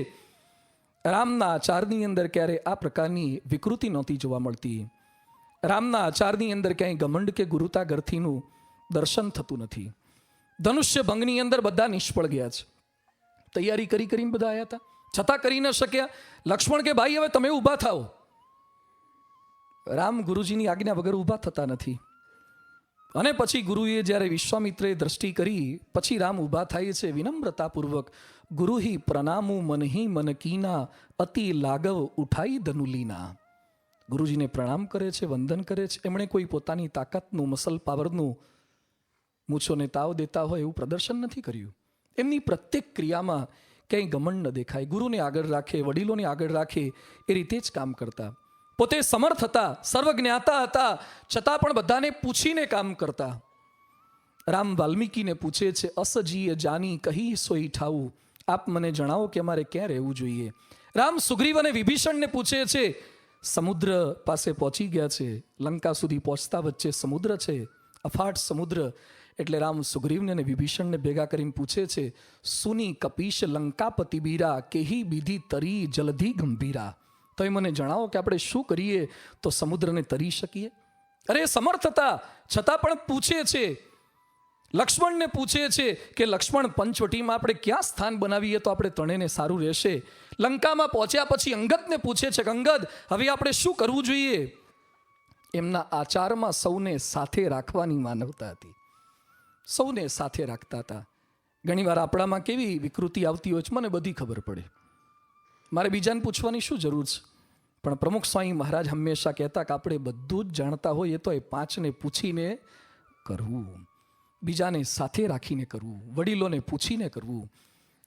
રામના આચારની અંદર ક્યારે આ પ્રકારની વિકૃતિ નહોતી જોવા મળતી. રામના આચારની અંદર ક્યાંય ઘમંડ કે ગુરુતા ગર્થીનું દર્શન થતું નથી. ધનુષ્ય ભંગની અંદર બધા નિષ્ફળ ગયા છે. તૈયારી કરીને બધા આવ્યા હતા, છતાં કરી ન શક્યા. લક્ષ્મણ કે ભાઈ હવે તમે ઊભા થાઓ. રામ ગુરુજીની આજ્ઞા વગર ઊભા થતા નથી. અને પછી ગુરુએ જ્યારે વિશ્વામિત્રે દ્રષ્ટિ કરી પછી રામ ઊભા થાય છે વિનમ્રતાપૂર્વક. ગુરુહી પ્રણામું મનહી મન કીના, અતિ લાગવ ઉઠાઈ ધનુલીના. ગુરુજીને પ્રણામ કરે છે, વંદન કરે છે. એમણે કોઈ પોતાની તાકાતનું, મસલ પાવરનું, મૂછોને તાવ દેતા હોય એવું પ્રદર્શન નથી કર્યું. એમની પ્રત્યેક ક્રિયામાં ક્યાંય ઘમંડ ન દેખાય. ગુરુને આગળ રાખે, વડીલોને આગળ રાખે, એ રીતે જ કામ કરતા. પોતે સમર્થ હતા, સર્વજ્ઞાતા હતા, છતાં પણ બધાને પૂછીને કામ કરતા. રામ વાલ્મીકીને પૂછે છે, અસજીય જાની કહી સોઈ ઠાવું, આપ મને જણાવો કે અમારે ક્યાં રહેવું જોઈએ. રામ સુગ્રીવ અને વિભીષણને પૂછે છે. સમુદ્ર પાસે પહોંચી ગયા છે, લંકા સુધી પહોંચતા વચ્ચે સમુદ્ર છે, અફાટ સમુદ્ર. એટલે રામ સુગ્રીવને અને વિભીષણને ભેગા કરીને પૂછે છે, સુની કપીશ લંકાપતિ બીરા, કેહી બીધી તરી જલધી ગંભીરા. તો એ મને જણાવો કે આપણે શું કરીએ તો સમુદ્રને તરી શકીએ. અરે સમર્થ હતા, છતાં પણ પૂછે છે. લક્ષ્મણને પૂછે છે કે લક્ષ્મણ, પંચવટીમાં આપણે ક્યાં સ્થાન બનાવીએ તો આપણે ત્રણેયને સારું રહેશે. લંકામાં પહોંચ્યા પછી અંગદને પૂછે છે કે અંગદ, હવે આપણે શું કરવું જોઈએ. એમના આચારમાં સૌને સાથે રાખવાની માનવતા હતી, સૌને સાથે રાખતા હતા. ઘણીવાર આપણામાં કેવી વિકૃતિ આવતી હોય છે મને બધી ખબર પડે, મારે બીજાને પૂછવાની શું જરૂર છે. પણ પ્રમુખ સ્વામી મહારાજ હંમેશા કહેતા કે આપણે બધું જ જાણતા હોઈએ તો એ પાંચને પૂછીને કરવું, બીજાને સાથે રાખીને કરવું, વડીલોને પૂછીને કરવું.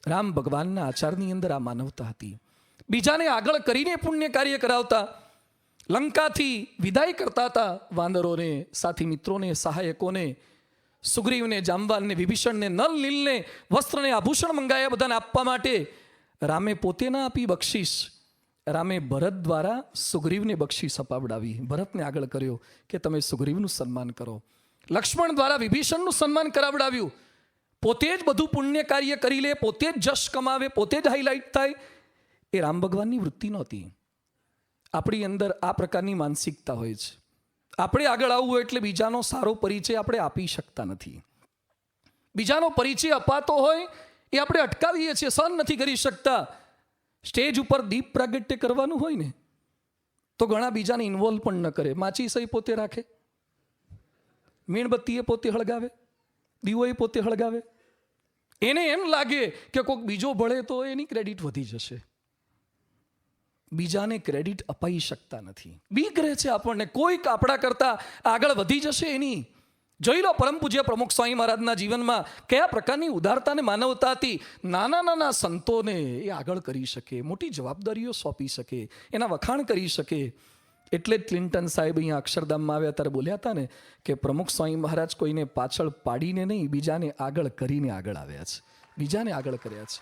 રામ ભગવાનના આચારની અંદર આ માનવતા હતી. બીજાને આગળ કરીને પુણ્ય કાર્ય કરાવતા. લંકાથી વિદાય કરતા હતા વાનરોને, સાથી મિત્રોને, સહાયકોને. સુગ્રીવને, જાંબવાનને, વિભીષણને, નલ, નીલને વસ્ત્રને, આભૂષણ મંગાયા બધાને આપવા માટે. રામે પોતે ના આપી બક્ષિસ, રામે ભરત દ્વારા સુગ્રીવને બક્ષિસ અપાવડાવી, ભરતને આગળ કર્યો કે તમે સુગ્રીવનું સન્માન કરો. લક્ષ્મણ દ્વારા વિભીષણનું સન્માન કરાવડાવ્યું. પોતે જ બધું પુણ્ય કાર્ય કરી લે, પોતે જ જશ કમાવે, પોતે જ હાઇલાઇટ થાય, એ રામ ભગવાનની વૃત્તિ નહોતી. આપણી અંદર આ પ્રકારની માનસિકતા હોય છે. આપણે આગળ આવવું હોય એટલે બીજાનો સારો પરિચય આપણે આપી શકતા નથી. બીજાનો પરિચય અપાતો હોય એ આપણે અટકાવીએ છીએ, સહન નથી કરી શકતા. સ્ટેજ ઉપર દીપ પ્રાગટ્ય કરવાનું હોય ને તો ઘણા બીજાને ઇન્વોલ્વ પણ ન કરે. માચીસ પોતે રાખે, મીણબત્તી એ પોતે હળગાવે, દીવો એ પોતે હળગાવે. એને એમ લાગે કે કોઈક બીજો ભળે તો એની ક્રેડિટ વધી જશે. બીજાને ક્રેડિટ અપાઈ શકતા નથી. બીક રહે છે આપણને, કોઈક આપણા કરતા આગળ વધી જશે એની. જોઈ લો પરમ પૂજ્ય પ્રમુખ સ્વામી મહારાજના જીવનમાં કયા પ્રકારની ઉદારતા અને માનવતા હતી. નાના નાના સંતોને એ આગળ કરી શકે, મોટી જવાબદારીઓ સોંપી શકે, એના વખાણ કરી શકે. એટલે જ ક્લિન્ટન સાહેબ અહીંયા અક્ષરધામમાં આવ્યા ત્યારે બોલ્યા હતા ને કે પ્રમુખ સ્વામી મહારાજ કોઈને પાછળ પાડીને નહીં, બીજાને આગળ કરીને આગળ આવ્યા છે, બીજાને આગળ કર્યા છે.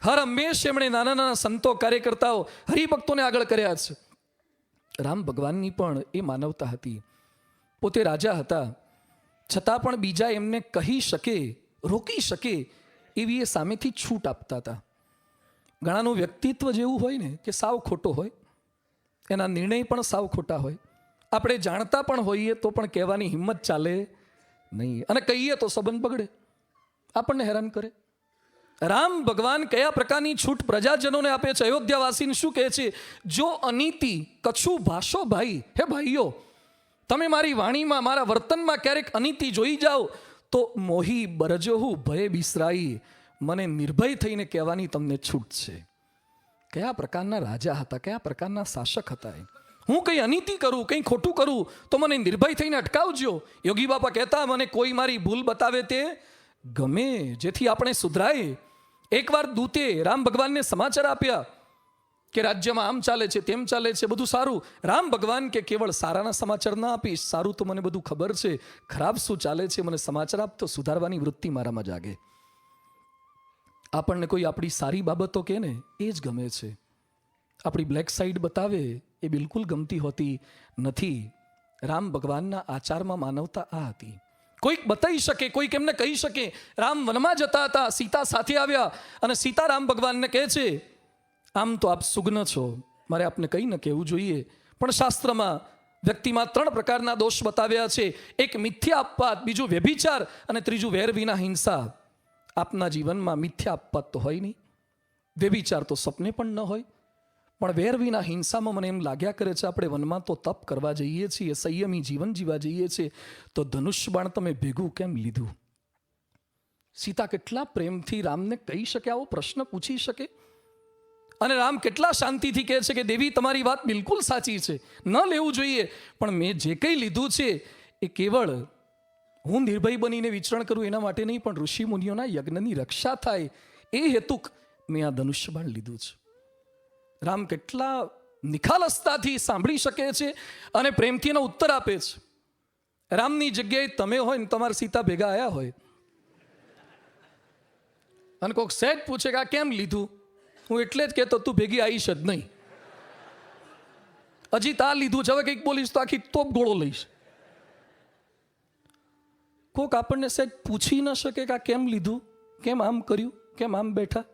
હર હંમેશ એમણે નાના નાના સંતો, કાર્યકર્તાઓ, હરિભક્તોને આગળ કર્યા છે. રામ ભગવાનની પણ એ માનવતા હતી. પોતે રાજા હતા છતાં પણ બીજા એમને કહી શકે, રોકી શકે એવી એ સામેથી છૂટ આપતા હતા. ઘણાનું વ્યક્તિત્વ જેવું હોય ને કે સાવ ખોટો હોય, એના નિર્ણય પણ સાવ ખોટા હોય. આપણે જાણતા પણ હોઈએ તો પણ કહેવાની હિંમત ચાલે નહીં, અને કહીએ તો સંબંધ બગડે, આપણને હેરાન કરે. રામ ભગવાન કયા પ્રકારની છૂટ પ્રજાજનોને આપે છે. અયોધ્યાવાસીને શું કહે છે? જો અનીતિ કછું ભાષો ભાઈ, હે ભાઈઓ, તમે મારી વાણીમાં, મારા વર્તનમાં ક્યારેક અનીતિ જોઈ જાઓ તો મોહી બરજોહું ભય બિસરાઈ, મને નિર્ભય થઈને કહેવાની તમને છૂટ છે. કયા પ્રકારના રાજા હતા, કયા પ્રકારના શાસક હતા એ. હું કંઈ અનીતિ કરું, કંઈ ખોટું કરું તો મને નિર્ભય થઈને અટકાવજો. યોગી બાપા કહેતા, મને કોઈ મારી ભૂલ બતાવે તે ગમે, જેથી આપણે સુધરાય. એકવાર દૂતે રામ ભગવાનને સમાચાર આપ્યા કે રાજ્યમાં આમ ચાલે છે, તેમ ચાલે છે, બધું સારું. રામ ભગવાન કે કેવળ સારાના સમાચાર ના આપીશ, સારું તો મને બધું ખબર છે, ખરાબ શું ચાલે છે મને સમાચાર આપ તો સુધારવાની વૃત્તિ મારામાં જાગે. આપણને કોઈ આપણી સારી બાબતો કહે ને એ જ ગમે છે, આપણી બ્લેક સાઈડ બતાવે એ બિલકુલ ગમતી હોતી નથી. રામ ભગવાનના આચારમાં માનવતા આ હતી. કોઈક બતાવી શકે, કોઈક એમને કહી શકે. રામ વનમાં જતા હતા, સીતા સાથે આવ્યા અને સીતા રામ ભગવાનને કહે છે, આમ તો આપ સુગ્ન છો, મારે આપને કંઈ ન કહેવું જોઈએ, પણ શાસ્ત્રમાં વ્યક્તિમાં 3 પ્રકારના દોષ બતાવ્યા છે. એક મિથ્યા અપવાદ, બીજું વ્યભિચાર અને ત્રીજું વેર વિના હિંસા. આપના જીવનમાં મિથ્યા અપવાદ તો હોય નહીં, વ્યભિચાર તો સપને પણ ન હોય, પણ વેર વિના હિંસામાં મને એમ લાગ્યા કરે છે આપણે વનમાં તો તપ કરવા જઈએ છીએ, સંયમી જીવન જીવા જઈએ છીએ, તો ધનુષ્ય બાણ તમે ભેગું કેમ લીધું? સીતા કેટલા પ્રેમથી રામને કહી શકે, આવો પ્રશ્ન પૂછી શકે. અને રામ કેટલા શાંતિથી કહે છે કે દેવી તમારી વાત બિલકુલ સાચી છે, ન લેવું જોઈએ, પણ મેં જે કંઈ લીધું છે એ કેવળ હું નિર્ભય બનીને વિચરણ કરું એના માટે નહીં, પણ ઋષિ મુનિઓના યજ્ઞની રક્ષા થાય એ હેતુક મેં આ ધનુષ્ય બાણ લીધું છે. રામ કેટલા નિખાલસતાથી સાંભળી શકે છે અને પ્રેમથી એનો ઉત્તર આપે છે. રામની જગ્યાએ તમે હોય ને તમારા સીતા ભેગા આવ્યા હોય અને કોઈક સહેજ પૂછે કે આ કેમ લીધું, હું એટલે જ કહેતો તું ભેગી આવીશ જ નહીં, હજી તા લીધું છે, હવે કંઈક બોલીશ તો આખી તોપ ગોળો લઈશ. કોક આપણને સહેજ પૂછી ન શકે કે આ કેમ લીધું, કેમ આમ કર્યું, કેમ આમ બેઠા.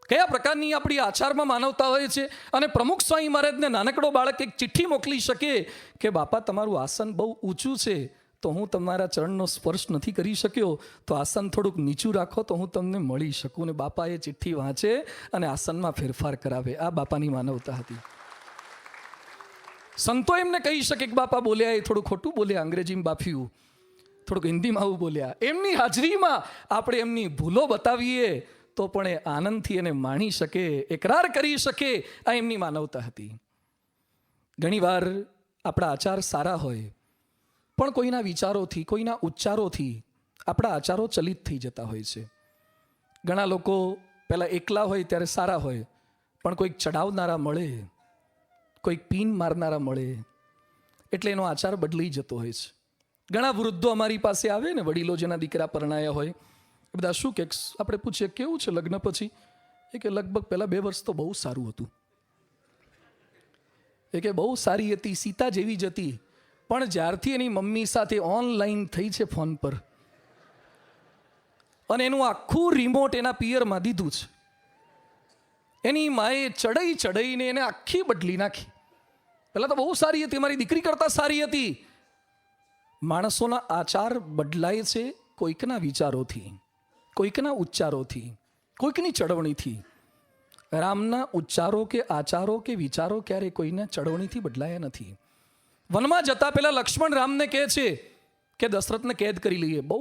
કયા પ્રકારની આપણી આચારમાં માનવતા હોય છે. અને પ્રમુખ સ્વામી મહારાજને નાનકડો બાળક એક ચિઠ્ઠી મોકલી શકે કે બાપા તમારું આસન બહુ ઊંચું છે તો હું તમારા ચરણનો સ્પર્શ નથી કરી શક્યો, તો આસન થોડુંક નીચું રાખો તો હું તમને મળી શકું. ને બાપા એ ચિઠ્ઠી વાંચે અને આસનમાં ફેરફાર કરાવે. આ બાપાની માનવતા હતી. સંતો એમને કહી શકે કે બાપા બોલ્યા એ થોડું ખોટું બોલ્યા, અંગ્રેજીમાં બાફ્યું, થોડુંક હિન્દીમાં આવું બોલ્યા. એમની હાજરીમાં આપણે એમની ભૂલો બતાવીએ તો પણ એ આનંદથી એને માણી શકે, એકરાર કરી શકે. આ એમની માનવતા હતી. ઘણીવાર આપણા આચાર સારા હોય પણ કોઈના વિચારોથી, કોઈના ઉચ્ચારોથી આપણા આચારો ચલિત થઈ જતા હોય છે. ઘણા લોકો પહેલાં એકલા હોય ત્યારે સારા હોય, પણ કોઈક ચડાવનારા મળે, કોઈક પીન મારનારા મળે એટલે એનો આચાર બદલાઈ જતો હોય છે. ઘણા વૃદ્ધો અમારી પાસે આવે ને, વડીલો જેના દીકરા પરણાયા હોય, એ બધા શું કે આપણે પૂછીએ કેવું છે લગ્ન પછી, એ કે લગભગ પહેલા 2 વર્ષ તો બહુ સારું હતું, એ કે બહુ સારી હતી, સીતા જેવી જ હતી, પણ જ્યારથી એની મમ્મી સાથે ઓનલાઈન થઈ છે ફોન પર, અને એનું આખું રિમોટ એના પિયરમાં દીધું છે, એની માએ ચડાઈને એને આખી બદલી નાખી. પહેલાં તો બહુ સારી હતી, મારી દીકરી કરતાં સારી હતી. માણસોના આચાર બદલાય છે કોઈકના વિચારોથી, કોઈકના ઉચ્ચારોથી, કોઈકની ચડવણીથી. રામના ઉચ્ચારો કે આચારો કે વિચારો ક્યારે કોઈના ચડવણીથી બદલાયા નથી. વનમાં જતા પહેલા લક્ષ્મણ રામને કહે છે કે દશરથને કેદ કરી લઈએ. બહુ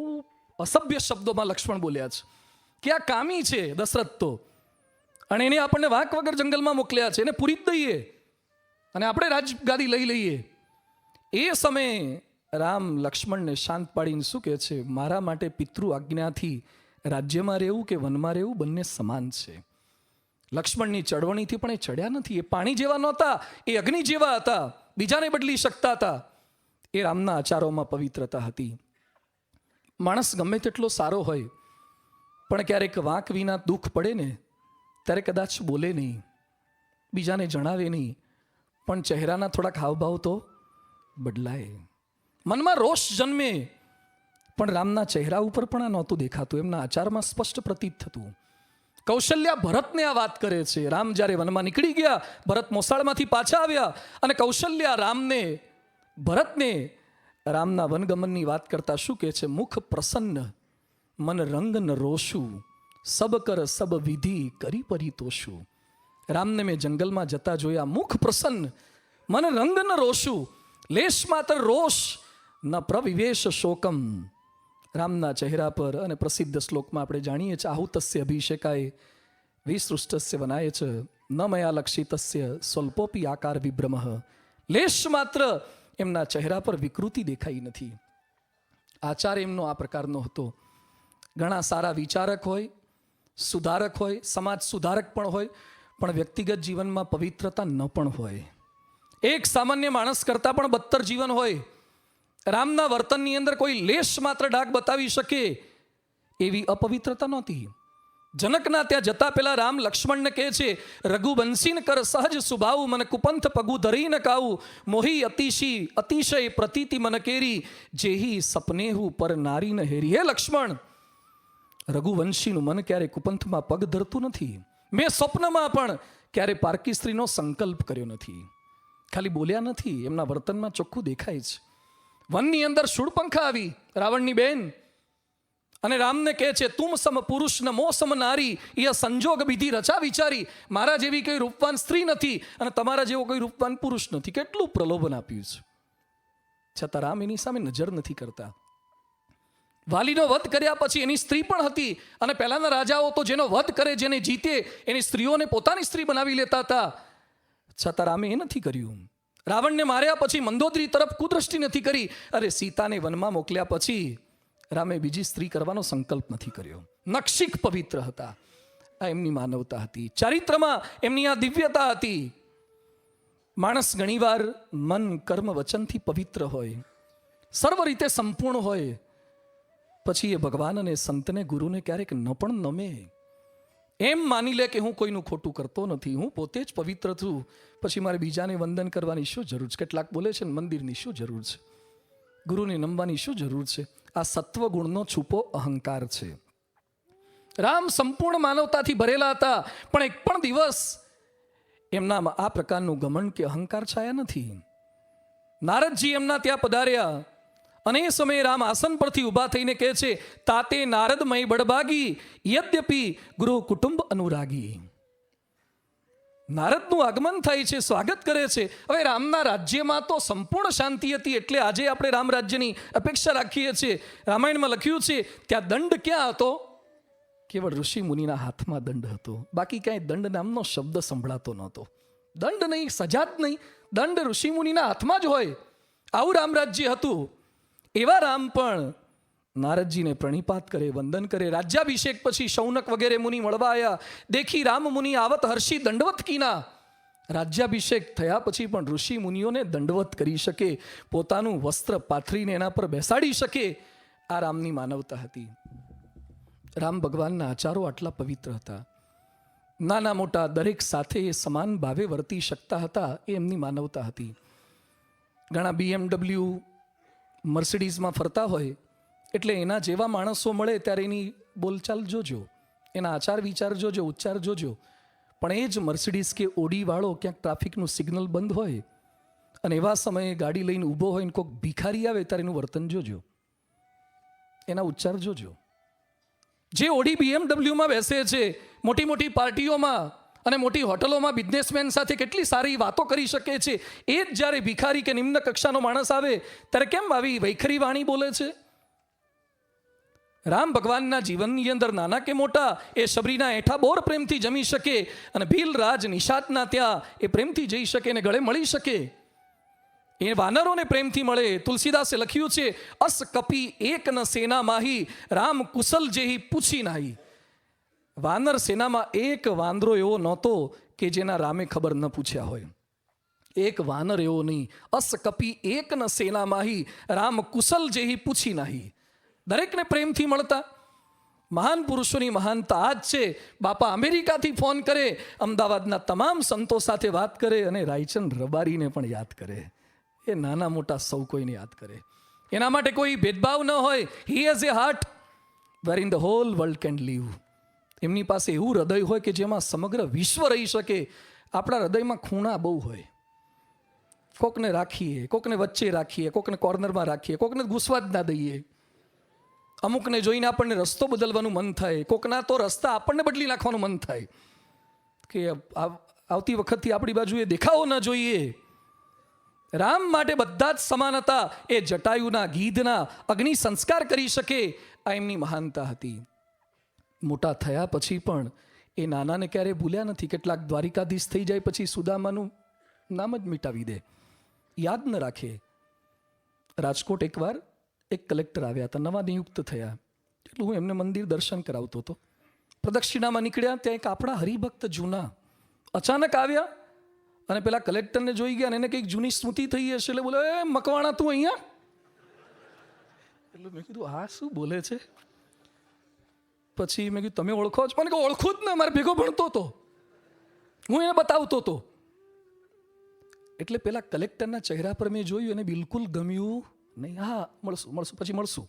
અસભ્ય શબ્દોમાં લક્ષ્મણ બોલ્યા છે કે આ કામી છે દશરથ તો, અને એને આપણને વાંક વગર જંગલમાં મોકલ્યા છે, એને પૂરી જ દઈએ અને આપણે રાજગાદી લઈ લઈએ. એ સમયે રામ લક્ષ્મણને શાંત પાડીને શું કહે છે, મારા માટે પિતૃ આજ્ઞાથી રાજ્યમાં રહેવું કે વનમાં રહેવું બંને સમાન છે. લક્ષ્મણની ચડવણીથી પણ એ ચડ્યા નથી. એ પાણી જેવા નહોતા, એ અગ્નિ જેવા હતા, બીજાને બદલી શકતા હતા. એ રામના આચારોમાં પવિત્રતા હતી. માણસ ગમે તેટલો સારો હોય પણ ક્યારેક વાંક વિના દુઃખ પડે ને ત્યારે કદાચ બોલે નહીં, બીજાને જણાવે નહીં, પણ ચહેરાના થોડાક હાવભાવ તો બદલાય. મનમાં રોષ જન્મે, પણ રામના ચહેરા ઉપર પણ આ નહોતું દેખાતું, એમના આચારમાં સ્પષ્ટ પ્રતીત થતું. કૌશલ્યા ભરતને આ વાત કરે છે. રામ જ્યારે વનમાં નીકળી ગયા, ભરત મોસાળમાંથી પાછા આવ્યા, અને કૌશલ્યા ભરતને રામના વનગમનની વાત કરતા શું કહે છે, મુખ પ્રસન્ન મન રંગ ન રોશું, સબ કર સબ વિધિ કરી પરિતોષું. રામને મેં જંગલમાં જતા જોયા, મુખ પ્રસન્ન મન રંગ ન રોશું, લેશ માત્ર રોષ ન પ્રવિવેશ શોકમ. રામના ચહેરા પર, અને પ્રસિદ્ધ શ્લોકમાં આપણે જાણીએ છીએ, આહુતસ્ય અભિષેકાય વિસૃષ્ટસ્ય વનાય છે, ન મયા લક્ષિતસ્ય સ્વલ્પોપી આકાર વિભ્રમઃ. લેશ માત્ર એમના ચહેરા પર વિકૃતિ દેખાઈ નથી. આચાર એમનો આ પ્રકારનો હતો. ઘણા સારા વિચારક હોય, સુધારક હોય, સમાજ સુધારક પણ હોય, પણ વ્યક્તિગત જીવનમાં પવિત્રતા ન પણ હોય. એક સામાન્ય માણસ કરતાં પણ બદતર જીવન હોય. રામના વર્તનની અંદર કોઈ લેશ માત્ર ડાઘ બતાવી શકે એવી અપવિત્રતા નહોતી. જનકના ત્યાં જતા પહેલા રામ લક્ષ્મણને કહે છે, રઘુવંશીન કર સહજ સ્વભાવ, મને કુપંથ પગુ ધરી ન કાવું, મોહી અતિશય પ્રતીતિ મન કેરી, જેહી સપનેહુ પર નારી ન હેરી. હે લક્ષ્મણ, રઘુવંશીનું મન ક્યારે કુપંથમાં પગ ધરતું નથી. મેં સ્વપ્નમાં પણ ક્યારે પારકી સ્ત્રીનો સંકલ્પ કર્યો નથી. ખાલી બોલ્યા નથી, એમના વર્તનમાં ચોખ્ખું દેખાય છે. વનની અંદર શૂળપંખા આવી, રાવણની બેન, અને રામને કહે છે, તુમ સમ પુરુષ ન મો સમ નારી, એ સંજોગ વિધિ રચા વિચારી. મારા જેવી કોઈ રૂપવાન સ્ત્રી નથી અને તમારા જેવો કોઈ રૂપવાન પુરુષ નથી. કેટલું પ્રલોભન આપ્યું છે, છતાં રામ એની સામે નજર નથી કરતા. વાલીનો વધ કર્યા પછી એની સ્ત્રી પણ હતી, અને પહેલાના રાજાઓ તો જેનો વધ કરે, જેને જીતે, એની સ્ત્રીઓને પોતાની સ્ત્રી બનાવી લેતા હતા, છતાં રામે એ નથી કર્યું. રાવણને માર્યા પછી મંદોદરી તરફ કુદ્રષ્ટિ નથી કરી. અરે સીતાને વનમાં મોકલ્યા પછી રામે બીજી સ્ત્રી કરવાનો સંકલ્પ નથી કર્યો. નક્ષિક પવિત્ર હતા. આ એમની માનવતા હતી. ચારિત્રમાં એમની આ દિવ્યતા હતી. માણસ ઘણીવાર મન કર્મ વચનથી પવિત્ર હોય, સર્વ રીતે સંપૂર્ણ હોય, પછી એ ભગવાન અને સંતને ગુરુને ક્યારેક ન પણ નમે. એમ માની લે કે હું કોઈનું ખોટું કરતો નથી, હું પોતે જ પવિત્ર છું, પછી મારે બીજાને વંદન કરવાની શું જરૂર છે? કેટલાક બોલે છે મંદિરની શું જરૂર છે, ગુરુને નમવાની શું જરૂર છે? આ સત્વ ગુણનો છુપો અહંકાર છે. રામ સંપૂર્ણ માનવતાથી ભરેલા હતા, પણ એક પણ દિવસ એમનામાં આ પ્રકારનું ઘમંડ કે અહંકાર છાયા નથી. નારદજી એમના ત્યાં પધાર્યા, અને એ સમયે રામ આસન પરથી ઊભા થઈને કહે છે, તાતે નારદમય બડભાગી, યદ્યપી ગૃહ કુટુંબ અનુરાગી. નારદનું આગમન થાય છે, સ્વાગત કરે છે. હવે રામના રાજ્યમાં તો સંપૂર્ણ શાંતિ હતી, એટલે આજે આપણે રામ રાજ્યની અપેક્ષા રાખીએ છીએ. રામાયણમાં લખ્યું છે, ત્યાં દંડ ક્યાં હતો? કેવળ ઋષિ મુનિના હાથમાં દંડ હતો, બાકી ક્યાંય દંડ નામનો શબ્દ સંભળાતો નહોતો. દંડ નહીં, સજા જ નહીં, દંડ ઋષિ મુનિના હાથમાં જ હોય. આવું રામ રાજ્ય હતું. એવા રામ પણ નારદજીને પ્રણિપાત કરે, વંદન કરે. રાજ્યાભિષેક પછી શૌનક વગેરે મુનિ મળવા આવ્યા. દેખી રામ મુનિ આવત હર્ષી દંડવત કીના. રાજ્યાભિષેક થયા પછી પણ ઋષિ મુનિઓને દંડવત કરી શકે, પોતાનું વસ્ત્ર પાથરીને એના પર બેસાડી શકે, આ રામની માનવતા હતી. રામ ભગવાનના આચારો આટલા પવિત્ર હતા. નાના મોટા દરેક સાથે એ સમાન ભાવે વર્તી શકતા હતા, એ એમની માનવતા હતી. ઘણા BMW મર્સિડીઝમાં ફરતા હોય એટલે એના જેવા માણસો મળે ત્યારે એની બોલચાલ જોજો, એના આચાર વિચાર જોજો, ઉચ્ચાર જોજો. પણ એ જ મર્સિડીઝ કે ઓડી વાળો ક્યાંક ટ્રાફિકનું સિગ્નલ બંધ હોય અને એવા સમયે ગાડી લઈને ઊભો હોય ને કોઈક ભિખારી આવે ત્યારે એનું વર્તન જોજો, એના ઉચ્ચાર જોજો. જે ઓડી BMW બેસે છે, મોટી મોટી પાર્ટીઓમાં અને મોટી હોટલોમાં બિઝનેસમેન સાથે કેટલી સારી વાતો કરી શકે છે, એ જ જ્યારે ભિખારી કે નિમ્ન કક્ષાનો માણસ આવે ત્યારે કેમ આવી વૈખરી વાણી બોલે છે? રામ ભગવાનના જીવનની અંદર નાના કે મોટા એ શબરીના એઠા બોર પ્રેમથી જમી શકે અને ભીલ રાજ નિષાદના ત્યાં એ પ્રેમથી જઈ શકે ને ગળે મળી શકે. એ વાનરોને પ્રેમથી મળે. તુલસીદાસે લખ્યું છે, અસ કપી એક ન સેના માહી, રામ કુશલ જેહી પૂછી નાહી. વાનર સેનામાં એક વાંદરો એવો નહોતો કે જેના રામે ખબર ન પૂછ્યા હોય. એક વાનર એવો નહીં. અસ કપી એક ન સેના માહી, રામ કુશલ જેહી પૂછી નાહી. દરેકને પ્રેમથી મળતા. મહાન પુરુષોની મહાનતા આ જ છે. બાપા અમેરિકાથી ફોન કરે, અમદાવાદના તમામ સંતો સાથે વાત કરે અને રાયચંદ રબારીને પણ યાદ કરે. એ નાના મોટા સૌ કોઈને યાદ કરે. એના માટે કોઈ ભેદભાવ ન હોય. He has a heart where in the whole world can live. એમની પાસે એવું હૃદય હોય કે જેમાં સમગ્ર વિશ્વ રહી શકે. આપણા હૃદયમાં ખૂણા બહુ હોય. કોકને રાખીએ, કોકને વચ્ચે રાખીએ, કોકને કોર્નરમાં રાખીએ, કોકને ઘૂસવા જ ના દઈએ. અમુકને જોઈને આપણને રસ્તો બદલવાનું મન થાય, કોકના તો રસ્તા આપણને બદલી નાખવાનું મન થાય કે આવતી વખતથી આપણી બાજુએ દેખાવો ન જોઈએ. રામ માટે બધા જ સમાન હતા. એ જટાયુના ગીધના અગ્નિ સંસ્કાર કરી શકે, આ એમની મહાનતા હતી. મોટા થયા પછી પણ એ નાનાને ક્યારેય ભૂલ્યા નથી. કેટલાક દ્વારિકાધીશ થઈ જાય પછી સુદામાનું નામ જ મિટાવી દે, યાદ ન રાખે. રાજકોટ એકવાર એક કલેક્ટર આવ્યા હતા, નવા નિયુક્ત થયા. એટલે હું એમને મંદિર દર્શન કરાવતો હતો. પ્રદક્ષિણામાં નીકળ્યા, ત્યાં એક આપણા હરિભક્ત જૂના અચાનક આવ્યા અને પેલા કલેક્ટરને જોઈ ગયા અને એને કંઈક જૂની સ્મૃતિ થઈ હશે. એટલે બોલે, એ મકવાણા તું અહીંયા? એટલે મેં કીધું આ શું બોલે છે? પછી મેં કીધું તમે ઓળખો છો? મને કે ઓળખું જ ને, મારે ભેગો ભણતો હતો, હું એને બતાવતો હતો. એટલે પેલા કલેક્ટરના ચહેરા પર મેં જોયું, એને બિલકુલ ગમ્યું નહીં. હા પછી મળશું.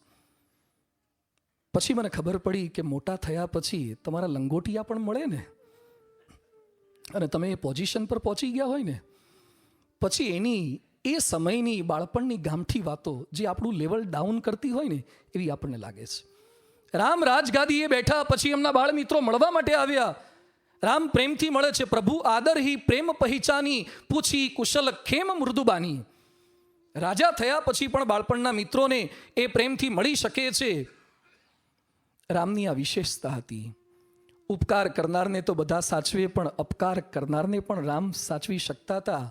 પછી મને ખબર પડી કે મોટા થયા પછી તમારા લંગોટિયા પણ મળે ને, અને તમે એ પોઝિશન પર પહોંચી ગયા હોય ને, પછી એની એ સમયની બાળપણની ગામઠી વાતો જે આપણું લેવલ ડાઉન કરતી હોય ને, એવી આપણને લાગે છે. રામ રાજગાદીએ બેઠા પછી એમના બાળ મિત્રો મળવા માટે આવ્યા. રામ પ્રેમથી મળે છે. પ્રભુ આદર હી પ્રેમ પહેચાની, પૂછી કુશલ ખેમ મૃદુબાની. રાજા થયા પછી પણ બાળપણના મિત્રોને એ પ્રેમથી મળી શકે છે. રામની આ વિશેષતા હતી. ઉપકાર કરનારને તો બધા સાચવે, પણ અપકાર કરનારને પણ રામ સાચવી શકતા હતા.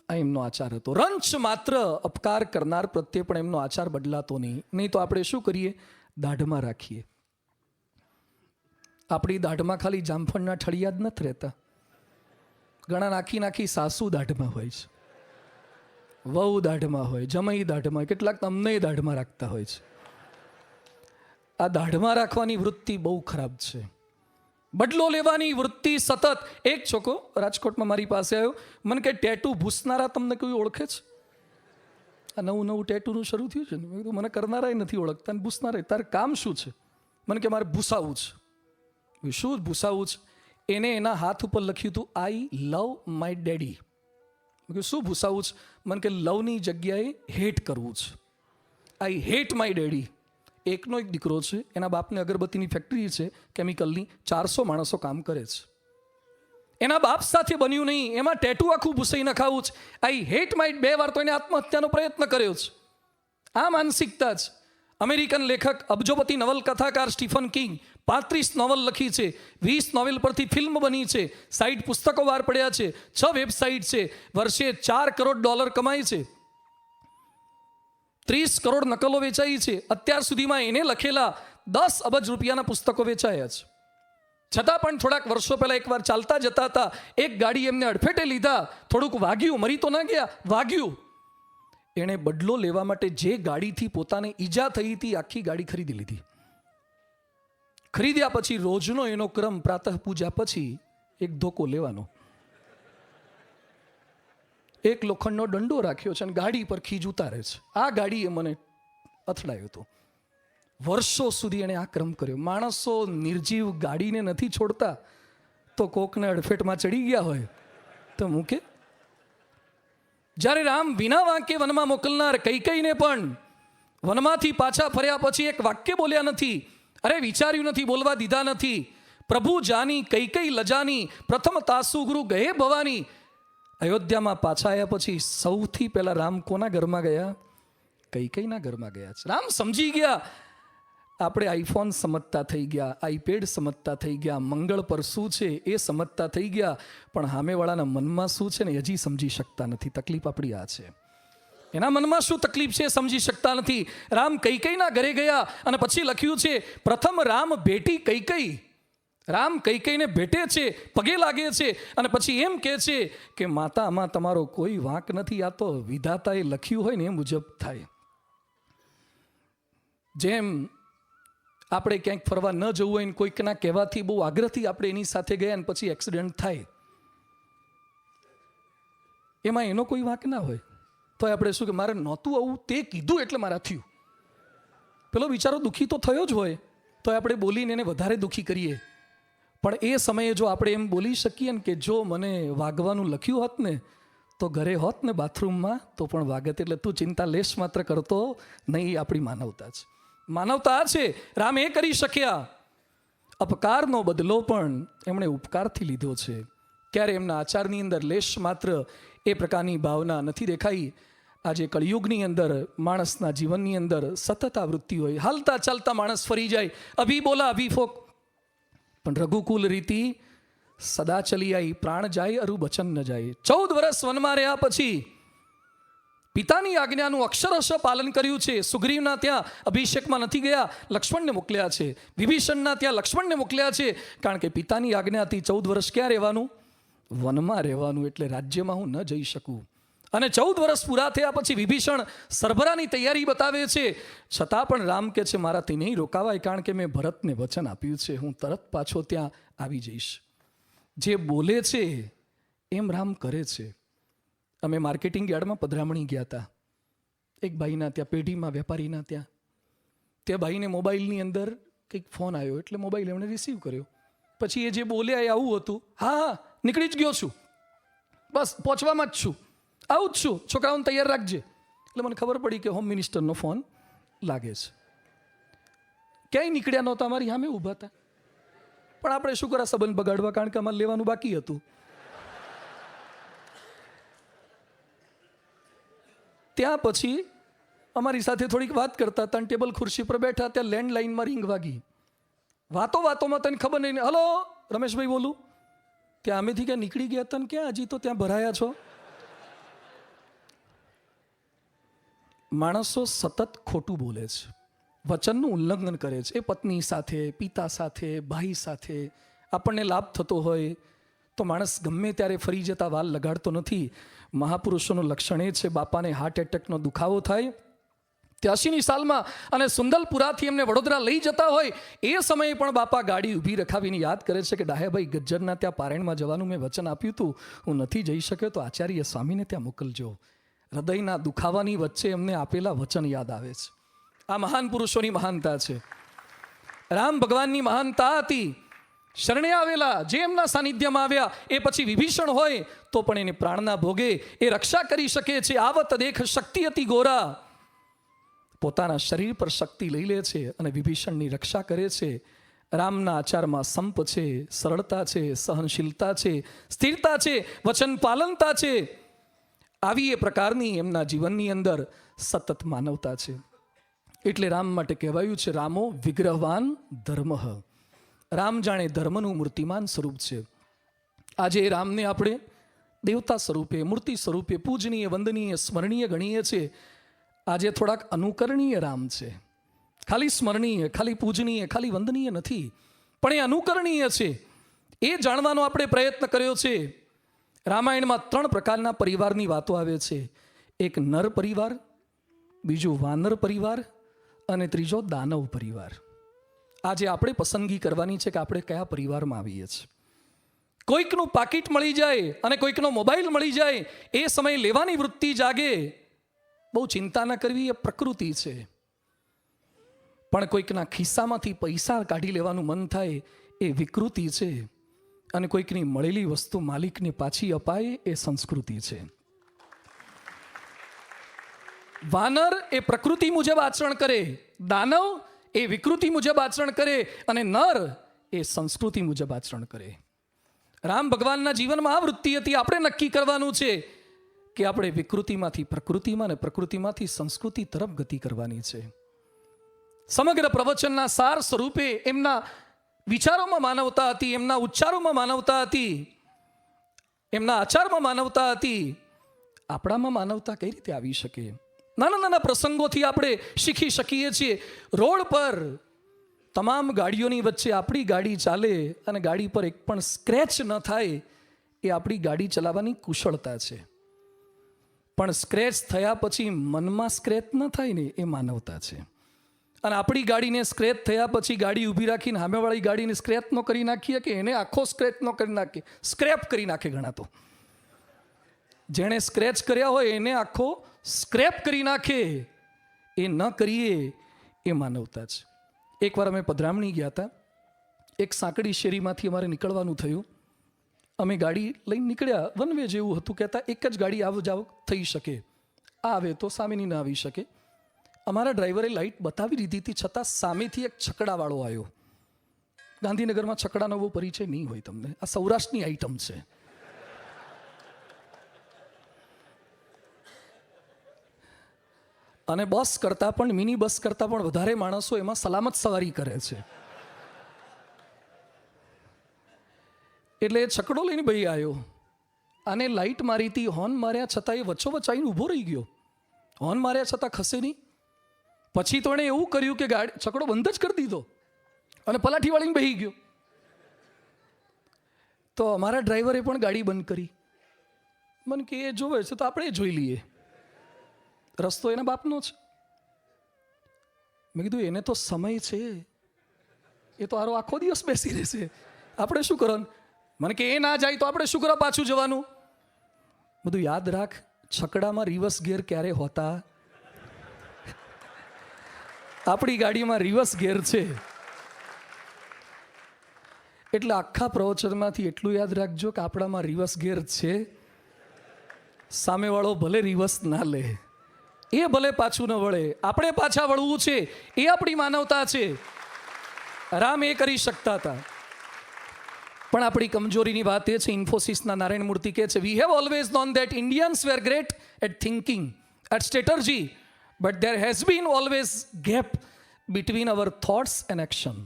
આ એમનો આચાર હતો. રંચ માત્ર અપકાર કરનાર પ્રત્યે પણ એમનો આચાર બદલાતો નહીં તો આપણે શું કરીએ? દાઢમાં રાખીએ. આપણી દાઢમાં ખાલી જામફળના ઠળિયા જ નથી રહેતા. ઘણા નાખી સાસુ દાઢમાં હોય છે, વહુ દાઢમાં હોય, જમાઈ દાઢમાં હોય, કેટલાક તમને દાઢમાં રાખતા હોય છે. આ દાઢમાં રાખવાની વૃત્તિ બહુ ખરાબ છે. બદલો લેવાની વૃત્તિ સતત. એક છોકરો રાજકોટમાં મારી પાસે આવ્યો, મને કે ટેટુ ભૂસનારા તમને કોઈ ઓળખે છે? આ નવું ટેટુનું શરૂ થયું છે ને. મેં કીધું મને કરનારાય નથી ઓળખતા, ભૂસનારાય. તારે કામ શું છે? મને કે મારે ભૂસાવું છે. શું ભૂસાવું છે? એને એના હાથ ઉપર લખ્યું હતું, આઈ લવ માય ડેડી. મેં કીધું શું ભૂસાવું છે? મને કે લવની જગ્યાએ હેટ કરવું છે. I hate my daddy. એકનો એક દીકરો છે, એના બાપને અગરબત્તીની ફેક્ટરી છે કેમિકલની, 400 માણસો કામ કરે છે. એના બાપ સાથે બન્યું નહીં, એમાં ટેટુ આખું ભૂસાઈ નખાવું છે. આઈ હેટ માય, 2 વાર તો એને આત્મહત્યાનો પ્રયત્ન કર્યો છે. આ માનસિકતા જ. અમેરિકન લેખક અબજોપતિ નવલકથાકાર સ્ટીફન કિંગ 35 નોવલ લખી છે, 20 નોવેલ પરથી ફિલ્મ બની છે, 60 પુસ્તકો બહાર પડ્યા છે, 6 વેબસાઇટ છે, વર્ષે $4 કરોડ કમાય છે, 30 કરોડ નકલો વેચાઈ છે. અત્યાર સુધીમાં એને લખેલા 10 અબજ રૂપિયાના પુસ્તકો વેચાયા છે. છતાં પણ થોડાક વર્ષો પહેલા એકવાર ચાલતા જતા હતા, એક ગાડી એમને અડફેટે લીધા, થોડુંક વાગ્યું, મરી તો ના ગયા, વાગ્યું. એણે બદલો લેવા માટે જે ગાડીથી પોતાને ઈજા થઈ હતી આખી ગાડી ખરીદી લીધી. ખરીદ્યા પછી રોજનો એનો ક્રમ પ્રાતઃ પૂજા પછી એક ધોકો લેવાનો, એક લોખંડનો દંડો રાખ્યો છે અને ગાડી પર ખીજ ઉતારે છે. આ ગાડીએ મને અથડાયો હતો. વર્ષો સુધી એણે આ ક્રમ કર્યો. માણસો નિર્જીવ ગાડીને નથી છોડતા, તો કોકને અડફેટમાં ચડી ગયા હોય તો મૂકે. જ્યારે રામ વિના વાંકે વનમાં મોકલનાર કૈકેયીને પણ વનમાંથી પાછા ફર્યા પછી એક વાક્ય બોલ્યા નથી, અરે વિચાર્યું નથી, બોલવા દીધા નથી. પ્રભુ જાની કૈકેયી લજાની, પ્રથમ તાસુ ગુરુ ગયે ભવાની. અયોધ્યામાં પાછા આવ્યા પછી સૌથી પહેલા રામ કોના ઘરમાં ગયા? કૈકેયીના ઘરમાં ગયા છે. રામ સમજી ગયા, આપણે આઈફોન સમજતા થઈ ગયા, આઈપેડ સમજતા થઈ ગયા, મંગળ પર શું છે એ સમજતા થઈ ગયા, પણ સામેવાળાના મનમાં શું છે ને હજી સમજી શકતા નથી. તકલીફ આપણી આ છે, એના મનમાં શું તકલીફ છે સમજી શકતા નથી. રામ કૈકેયીના ઘરે ગયા અને પછી લખ્યું છે, પ્રથમ રામ ભેટી કૈકેયી. રામ કૈકેયીને ભેટે છે, પગે લાગે છે અને પછી એમ કહે છે કે માતા, આમાં તમારો કોઈ વાંક નથી, આ તો વિધાતાએ લખ્યું હોય ને એ મુજબ થાય. જેમ આપણે ક્યાંક ફરવા ન જવું હોય ને કોઈકના કહેવાથી બહુ આગ્રહથી આપણે એની સાથે ગયા ને પછી એક્સિડન્ટ થાય, એમાં એનો કોઈ વાંક ના હોય, તો આપણે શું કે મારે નહોતું આવું, તે કીધું એટલે મારા થયું. પેલો બિચારો દુઃખી તો થયો જ હોય, તો આપણે બોલીને એને વધારે દુઃખી કરીએ. પણ એ સમયે જો આપણે એમ બોલી શકીએ ને કે જો મને વાગવાનું લખ્યું હોત ને તો ઘરે હોત ને બાથરૂમમાં તો પણ વાગત, એટલે તું ચિંતા લેશ માત્ર કરતો નહીં. આપણી માનવતા છે, માનવતા છે. રામ એ કરી શક્યા. અપકારનો બદલો પણ એમણે ઉપકારથી લીધો છે. ક્યારે એમના આચારની અંદર લેશ માત્ર એ પ્રકારની ભાવના નથી દેખાઈ. આજે કળિયુગની અંદર માણસના જીવનની અંદર સતત આ વૃત્તિ હોય. હાલતા ચાલતા માણસ ફરી જાય, અભી બોલા અભી ફોક, પણ રઘુકુલ રીતિ સદા ચલી આવી, પ્રાણ જાય અરુ બચન ન જાય. 14 વર્ષ વનમાં રહ્યા પછી પિતાની આજ્ઞાનું અક્ષરશઃ પાલન કર્યું છે. સુગ્રીવના ત્યાં અભિષેકમાં નથી ગયા, લક્ષ્મણને મોકલ્યા છે. વિભીષણના ત્યાં લક્ષ્મણને મોકલ્યા છે, કારણ કે પિતાની આજ્ઞાથી 14 વર્ષ ક્યાં રહેવાનું? વનમાં રહેવાનું. એટલે રાજ્યમાં હું ન જઈ શકું. અને 14 વર્ષ પૂરા થયા પછી વિભીષણ સરભરાની તૈયારી બતાવે છે, છતાં પણ રામ કહે છે મારાથી નહીં રોકાવાય, કારણ કે મેં ભરતને વચન આપ્યું છે, હું તરત પાછો ત્યાં આવી જઈશ. જે બોલે છે એમ રામ કરે છે. અમે માર્કેટિંગ યાર્ડમાં પધરામણી ગયા હતા, એક ભાઈના ત્યાં, પેઢીમાં વેપારીના ત્યાં. તે ભાઈને મોબાઈલની અંદર કંઈક ફોન આવ્યો, એટલે મોબાઈલ એમણે રિસીવ કર્યો. પછી એ જે બોલ્યા એ આવું હતું, હા નીકળી જ ગયો છું, બસ પહોંચવામાં જ છું, આવું જ છું, છોકરાઓને તૈયાર રાખજે. એટલે મને ખબર પડી કે હોમ મિનિસ્ટરનો ફોન લાગે છે. ક્યાંય નીકળ્યા નહોતા, અમારી સામે ઊભા હતા, પણ આપણે શું કરા સંબંધ બગાડવા, કારણ કે અમારે લેવાનું બાકી હતું. ત્યાં પછી અમારી સાથે થોડીક વાત કરતા હતા, ટેબલ ખુરશી પર બેઠા, ત્યાં લેન્ડલાઇનમાં રિંગ વાગી. વાતોમાં તને ખબર નહીં, હલો રમેશભાઈ બોલું. ત્યાં અમેથી ક્યાં નીકળી ગયા હતા ને ક્યાં હજી તો ત્યાં ભરાયા છો. માણસો સતત ખોટું બોલે છે, વચનનું ઉલ્લંઘન કરે છે. એ પત્ની સાથે, પિતા સાથે, ભાઈ સાથે આપણને લાભ થતો હોય તો માણસ ગમે ત્યારે ફરી જતા વાલ લગાડતો નથી. મહાપુરુષોનું લક્ષણ એ છે, બાપાને હાર્ટ એટેકનો દુખાવો થાય 83ની સાલમાં અને સુંદલપુરાથી એમને વડોદરા લઈ જતા હોય એ સમયે પણ બાપા ગાડી ઊભી રખાવીને યાદ કરે છે કે ડાહ્યાભાઈ ગજ્જરના ત્યાં પારાયણમાં જવાનું મેં વચન આપ્યું હતું, હું નથી જઈ શક્યો તો આચાર્ય સ્વામીને ત્યાં મોકલજો. હૃદયના દુખાવાની વચ્ચે એમને આપેલા વચન યાદ આવે છે. આ મહાન પુરુષોની મહાનતા છે. રામ ભગવાનની મહાનતા હતી. શરણે આવેલા જે એમના સાનિધ્યમાં આવ્યા એ પછી વિભીષણ હોય તો પણ એને પ્રાણના ભોગે એ રક્ષા કરી શકે છે. આવત દેખ શક્તિ અતિ ગોરા, પોતાના શરીર પર શક્તિ લઈ લે છે અને વિભીષણની રક્ષા કરે છે. રામના આચારમાં સંપ છે, સરળતા છે, સહનશીલતા છે, સ્થિરતા છે, વચન પાલનતા છે. આવી એ પ્રકારની એમના જીવનની અંદર સતત માનવતા છે. એટલે રામ માટે કહેવાયું છે રામો વિગ્રહવાન ધર્મ. રામ જાણે ધર્મનું મૂર્તિમાન સ્વરૂપ છે. આજે રામને આપણે દેવતા સ્વરૂપે, મૂર્તિ સ્વરૂપે પૂજનીય, વંદનીય, સ્મરણીય ગણીએ છીએ. આજે થોડાક અનુકરણીય રામ છે. ખાલી સ્મરણીય, ખાલી પૂજનીય, ખાલી વંદનીય નથી, પણ એ અનુકરણીય છે એ જાણવાનો આપણે પ્રયત્ન કર્યો છે. રામાયણમાં 3 પ્રકારના પરિવારની વાતો આવે છે. એક નર પરિવાર, બીજું વાનર પરિવાર અને ત્રીજો દાનવ પરિવાર. આજે આપણે પસંદગી કરવાની છે કે આપણે કયા પરિવારમાં આવીએ છીએ. કોઈકનું પાકીટ મળી જાય અને કોઈકનો મોબાઈલ મળી જાય એ સમય લેવાની વૃત્તિ જાગે, બહુ ચિંતા ન કરવી, એ પ્રકૃતિ છે. પણ કોઈકના ખિસ્સામાંથી પૈસા કાઢી લેવાનું મન થાય એ વિકૃતિ છે. અને કોઈકની મળેલી વસ્તુ માલિકને પાછી અપાય એ સંસ્કૃતિ છે. વાનર એ પ્રકૃતિ મુજબ આચરણ કરે, દાનવ એ વિકૃતિ મુજબ આચરણ કરે અને નર એ સંસ્કૃતિ મુજબ આચરણ કરે. રામ ભગવાનના જીવનમાં આ વૃત્તિ હતી. આપણે નક્કી કરવાનું છે કે આપણે વિકૃતિમાંથી પ્રકૃતિમાં અને પ્રકૃતિમાંથી સંસ્કૃતિ તરફ ગતિ કરવાની છે. સમગ્ર પ્રવચનના સાર સ્વરૂપે એમના વિચારોમાં માનવતા હતી, એમના ઉચ્ચારોમાં માનવતા હતી, એમના આચારમાં માનવતા હતી. આપણામાં માનવતા કઈ રીતે આવી શકે? નાના નાના પ્રસંગોથી આપણે શીખી શકીએ છીએ. રોડ પર તમામ ગાડીઓની વચ્ચે આપણી ગાડી ચાલે અને ગાડી પર એક પણ સ્ક્રેચ ન થાય એ આપણી ગાડી ચલાવવાની કુશળતા છે. પણ સ્ક્રેચ થયા પછી મનમાં સ્ક્રેચ ન થાય ને એ માનવતા છે. અને આપણી ગાડીને સ્ક્રેચ થયા પછી ગાડી ઊભી રાખીને સામેવાળી ગાડીને સ્ક્રેચ ન કરી નાખીએ કે એને આખો સ્ક્રેચ ન કરી નાખીએ, સ્ક્રેપ કરી નાખે ઘણા તો. જેણે સ્ક્રેચ કર્યા હોય એને આખો સ્ક્રેપ કરી નાખે, એ ન કરીએ એ માનવતા છે. એકવાર અમે પધરામણી ગયા હતા. એક સાંકડી શેરીમાંથી અમારે નીકળવાનું થયું. અમે ગાડી લઈને નીકળ્યા, વન વે જેવું હતું. કહેતા એક જ ગાડી આવ જાવ થઈ શકે, આવે તો સામેની ના આવી શકે. અમારા ડ્રાઈવરે લાઇટ બતાવી દીધી હતી, છતાં સામેથી એક છકડાવાળો આવ્યો. ગાંધીનગરમાં છકડાનો બહુ પરિચય નહીં હોય તમને, આ સૌરાષ્ટ્રની આઈટમ છે. અને બસ કરતાં પણ, મિની બસ કરતાં પણ વધારે માણસો એમાં સલામત સવારી કરે છે. એટલે એ છકડો લઈને ભાઈ આવ્યો અને લાઇટ મારી હતી, હોર્ન માર્યા છતાં એ વચ્ચોવચ્ચ આવીને ઊભો રહી ગયો. હોર્ન માર્યા છતાં ખસે નહીં. પછી તો એણે એવું કર્યું કે ગાડી છકડો બંધ જ કરી દીધો અને પલાઠી વાળીને બેસી ગયો. તો અમારા ડ્રાઈવરે પણ ગાડી બંધ કરી. મને કે એ જોવે છે તો આપણે જોઈ લઈએ, રસ્તો એના બાપનો છે. મેં કીધું એને તો સમય છે, એ તો આરો આખો દિવસ બેસી રહેશે, આપણે શું કરવાનું? મને કે એ ના જાય તો આપણે શું કરવા પાછું જવાનું? બધું યાદ રાખ, છકડામાં રિવર્સ ગિયર ક્યારે હોતા? આપણી ગાડીમાં રિવર્સ ગિયર છે. એટલે આખા પ્રવચનમાંથી એટલું યાદ રાખજો કે આપણામાં રિવર્સ ગિયર છે. સામેવાળો ભલે રિવર્સ ના લે, એ ભલે પાછું ન વળે, આપણે પાછા વળવું છે, એ આપણી માનવતા છે. રામ એ કરી શકતા હતા. પણ આપણી કમજોરીની વાત એ છે, ઇન્ફોસિસના નારાયણ મૂર્તિ કહે છે, we have always known that Indians were great at thinking, at strategy, but there has been always gap between our thoughts and action.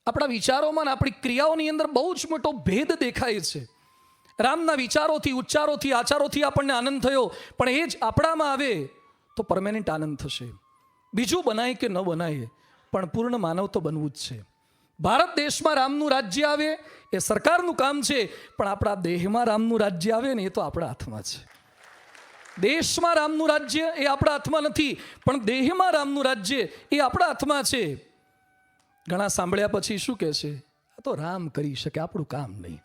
આપણા વિચારોમાં અને આપણી ક્રિયાઓની અંદર બહુ જ મોટો ભેદ દેખાય છે. રામના વિચારોથી, ઉચ્ચારોથી, આચારોથી આપણને આનંદ થયો, પણ એ જ આપણામાં આવે તો પરમેનન્ટ આનંદ થશે. બીજું બનાય કે ન બનાય, પણ પૂર્ણ માનવ તો બનવું જ છે. ભારત દેશમાં રામનું રાજ્ય આવે એ સરકારનું કામ છે, પણ આપણા દેહમાં રામનું રાજ્ય આવે ને એ તો આપણા હાથમાં છે. દેશમાં રામનું રાજ્ય એ આપણા હાથમાં નથી, પણ દેહમાં રામનું રાજ્ય એ આપણા હાથમાં છે. ઘણા સાંભળ્યા પછી શું કહે છે, આ તો રામ કરી શકે, આપણું કામ નહીં.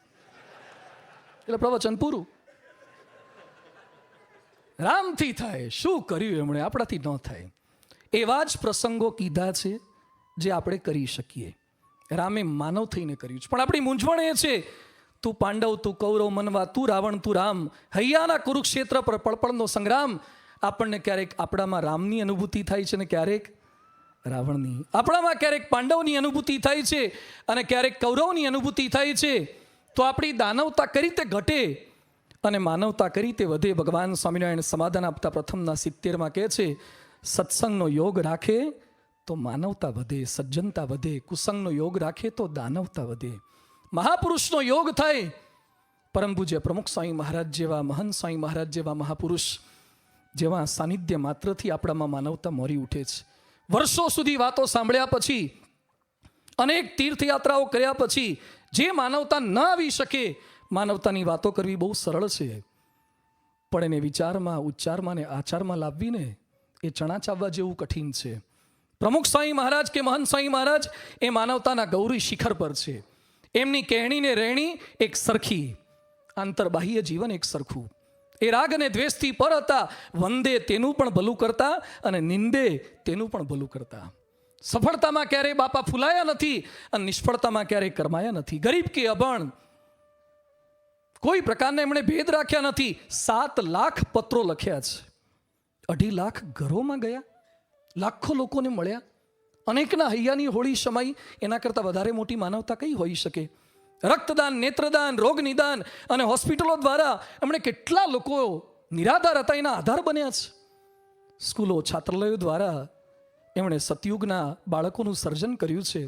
એટલે પ્રવચન પૂરું. રામથી થાય, શું કર્યું એમણે, આપણાથી ન થાય. એવા જ પ્રસંગો કીધા છે જે આપણે કરી શકીએ. રામે માનવ થઈને કર્યું છે. પણ આપણી મૂંઝવણ એ છે, તું પાંડવ, તું કૌરવ, મનવા, તું રાવણ, તું રામ, હૈયાના કુરુક્ષેત્ર પર પળપળનો સંગ્રામ. આપણને ક્યારેક આપણામાં રામની અનુભૂતિ થાય છે ને ક્યારેક રાવણની. આપણામાં ક્યારેક પાંડવની અનુભૂતિ થાય છે અને ક્યારેક કૌરવની અનુભૂતિ થાય છે. તો આપણી દાનવતા કઈ રીતે ઘટે અને માનવતા કઈ રીતે વધે? ભગવાન સ્વામિનારાયણ સમાધાન આપતા પ્રથમના 70માં કહે છે, સત્સંગનો યોગ રાખે તો માનવતા વધે, સજ્જનતા વધે. કુસંગનો યોગ રાખે તો દાનવતા વધે. મહાપુરુષનો યોગ થાય, પરમ પૂજ્ય પ્રમુખ સ્વામી મહારાજ જેવા, મહંત સ્વામી મહારાજ જેવા મહાપુરુષ જેવા સાનિધ્ય માત્રથી આપણામાં માનવતા મોરી ઉઠે છે. વર્ષો સુધી વાતો સાંભળ્યા પછી અનેક તીર્થયાત્રાઓ કર્યા પછી જે માનવતા ન આવી શકે, માનવતાની વાતો કરવી બહુ સરળ છે, પણ એને વિચારમાં, ઉચ્ચારમાં ને આચારમાં લાવવીને એ ચણા ચાવવા જેવું કઠિન છે. પ્રમુખ સ્વામી મહારાજ કે મહંત સ્વામી મહારાજ એ માનવતાના ગૌરી શિખર પર છે. એમની કહેણીને રહેણી એક સરખી, આંતરબાહ્ય જીવન એક સરખું. એ રાગ અને દ્વેષથી પર હતા, વંદે તેનું પણ ભલું કરતા અને નિંદે તેનું પણ ભલું કરતા. સફળતામાં ક્યારેય બાપા ફૂલાયા નથી અને નિષ્ફળતામાં ક્યારેય કરમાયા નથી. ગરીબ કે અભણ કોઈ પ્રકારના એમણે ભેદ રાખ્યા નથી. 7 લાખ પત્રો લખ્યા છે, 2.5 લાખ ઘરોમાં ગયા, લાખો લોકોને મળ્યા, અનેકના હૈયાની હોળી શમાઈ. એના કરતાં વધારે મોટી માનવતા કઈ હોઈ શકે? રક્તદાન, નેત્રદાન, રોગ નિદાન અને હોસ્પિટલો દ્વારા એમણે કેટલા લોકો નિરાધાર હતા એના આધાર બન્યા છે. સ્કૂલો, છાત્રાલયો દ્વારા એમણે સતયુગના બાળકોનું સર્જન કર્યું છે.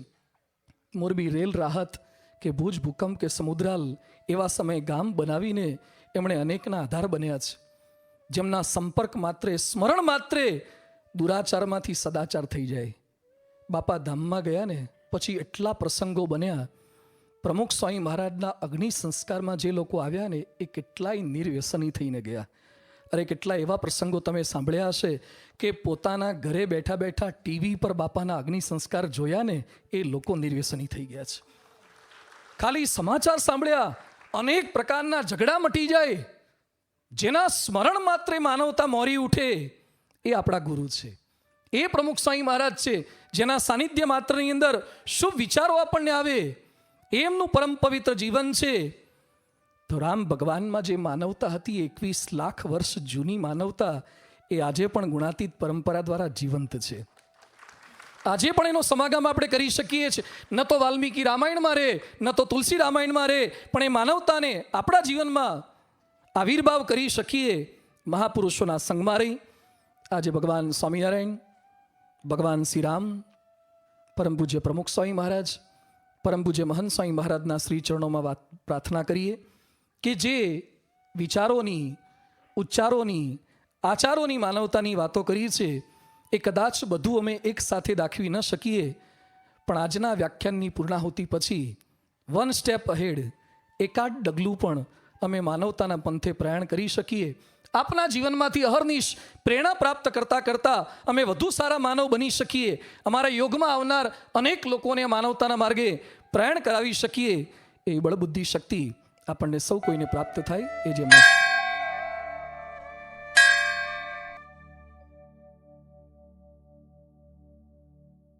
મોરબી રેલ રાહત કે ભુજ ભૂકંપ કે સમુદ્રાલ એવા સમયે ગામ બનાવીને એમણે અનેકના આધાર બન્યા છે. જેમના સંપર્ક માત્રે, સ્મરણ માત્રે દુરાચારમાંથી સદાચાર થઈ જાય. બાપા ધામમાં ગયા ને પછી એટલા પ્રસંગો બન્યા. પ્રમુખ સ્વામી મહારાજના અગ્નિ સંસ્કારમાં જે લોકો આવ્યા ને એ કેટલાય નિર્વ્યસની થઈને ગયા. અરે કેટલા એવા પ્રસંગો તમે સાંભળ્યા હશે કે પોતાના ઘરે બેઠા બેઠા ટીવી પર બાપાના અગ્નિ સંસ્કાર જોયા ને એ લોકો નિર્વ્યસની થઈ ગયા છે. ખાલી સમાચાર સાંભળ્યા, અનેક પ્રકારના ઝઘડા મટી જાય. જેના સ્મરણ માત્રે માનવતા મોરી ઉઠે એ આપણા ગુરુ છે, એ પ્રમુખ સ્વામી મહારાજ છે. જેના સાનિધ્ય માત્રની અંદર શુભ વિચારો આપણને આવે, એમનું પરમ પવિત્ર જીવન છે. તો રામ ભગવાનમાં જે માનવતા હતી, 21 લાખ વર્ષ જૂની માનવતા, એ આજે પણ ગુણાતીત પરંપરા દ્વારા જીવંત છે. આજે પણ એનો સમાગમ આપણે કરી શકીએ છીએ. ન તો વાલ્મીકી રામાયણમાં રહે, ન તો તુલસી રામાયણમાં રહે, પણ એ માનવતાને આપણા જીવનમાં આવિર્ભાવ કરી શકીએ મહાપુરુષોના સંગમાં રહી. આજે ભગવાન સ્વામિનારાયણ, ભગવાન શ્રી રામ, પરમ પૂજ્ય પ્રમુખ સ્વામી મહારાજ, પરમ પૂજ્ય મહંત સ્વામી મહારાજના શ્રી ચરણોમાં પ્રાર્થના કરીએ કે જે વિચારોની, ઉચ્ચારોની, આચારોની, માનવતાની વાતો કરી છે એ કદાચ બધું અમે એક સાથે દાખવી ન શકીએ, પણ આજના વ્યાખ્યાનની પૂર્ણાહુતિ પછી 1 સ્ટેપ અહેડ, એકાદ ડગલું પણ અમે માનવતાના પંથે પ્રયાણ કરી શકીએ. આપના જીવનમાંથી અહર્નિશ પ્રેરણા પ્રાપ્ત કરતા કરતા અમે વધુ સારા માનવ બની શકીએ. અમારા યોગમાં આવનાર અનેક લોકોને માનવતાના માર્ગે પ્રયાણ કરાવી શકીએ. એ બળબુદ્ધિ શક્તિ આપણને સૌ કોઈને પ્રાપ્ત થાય એ જે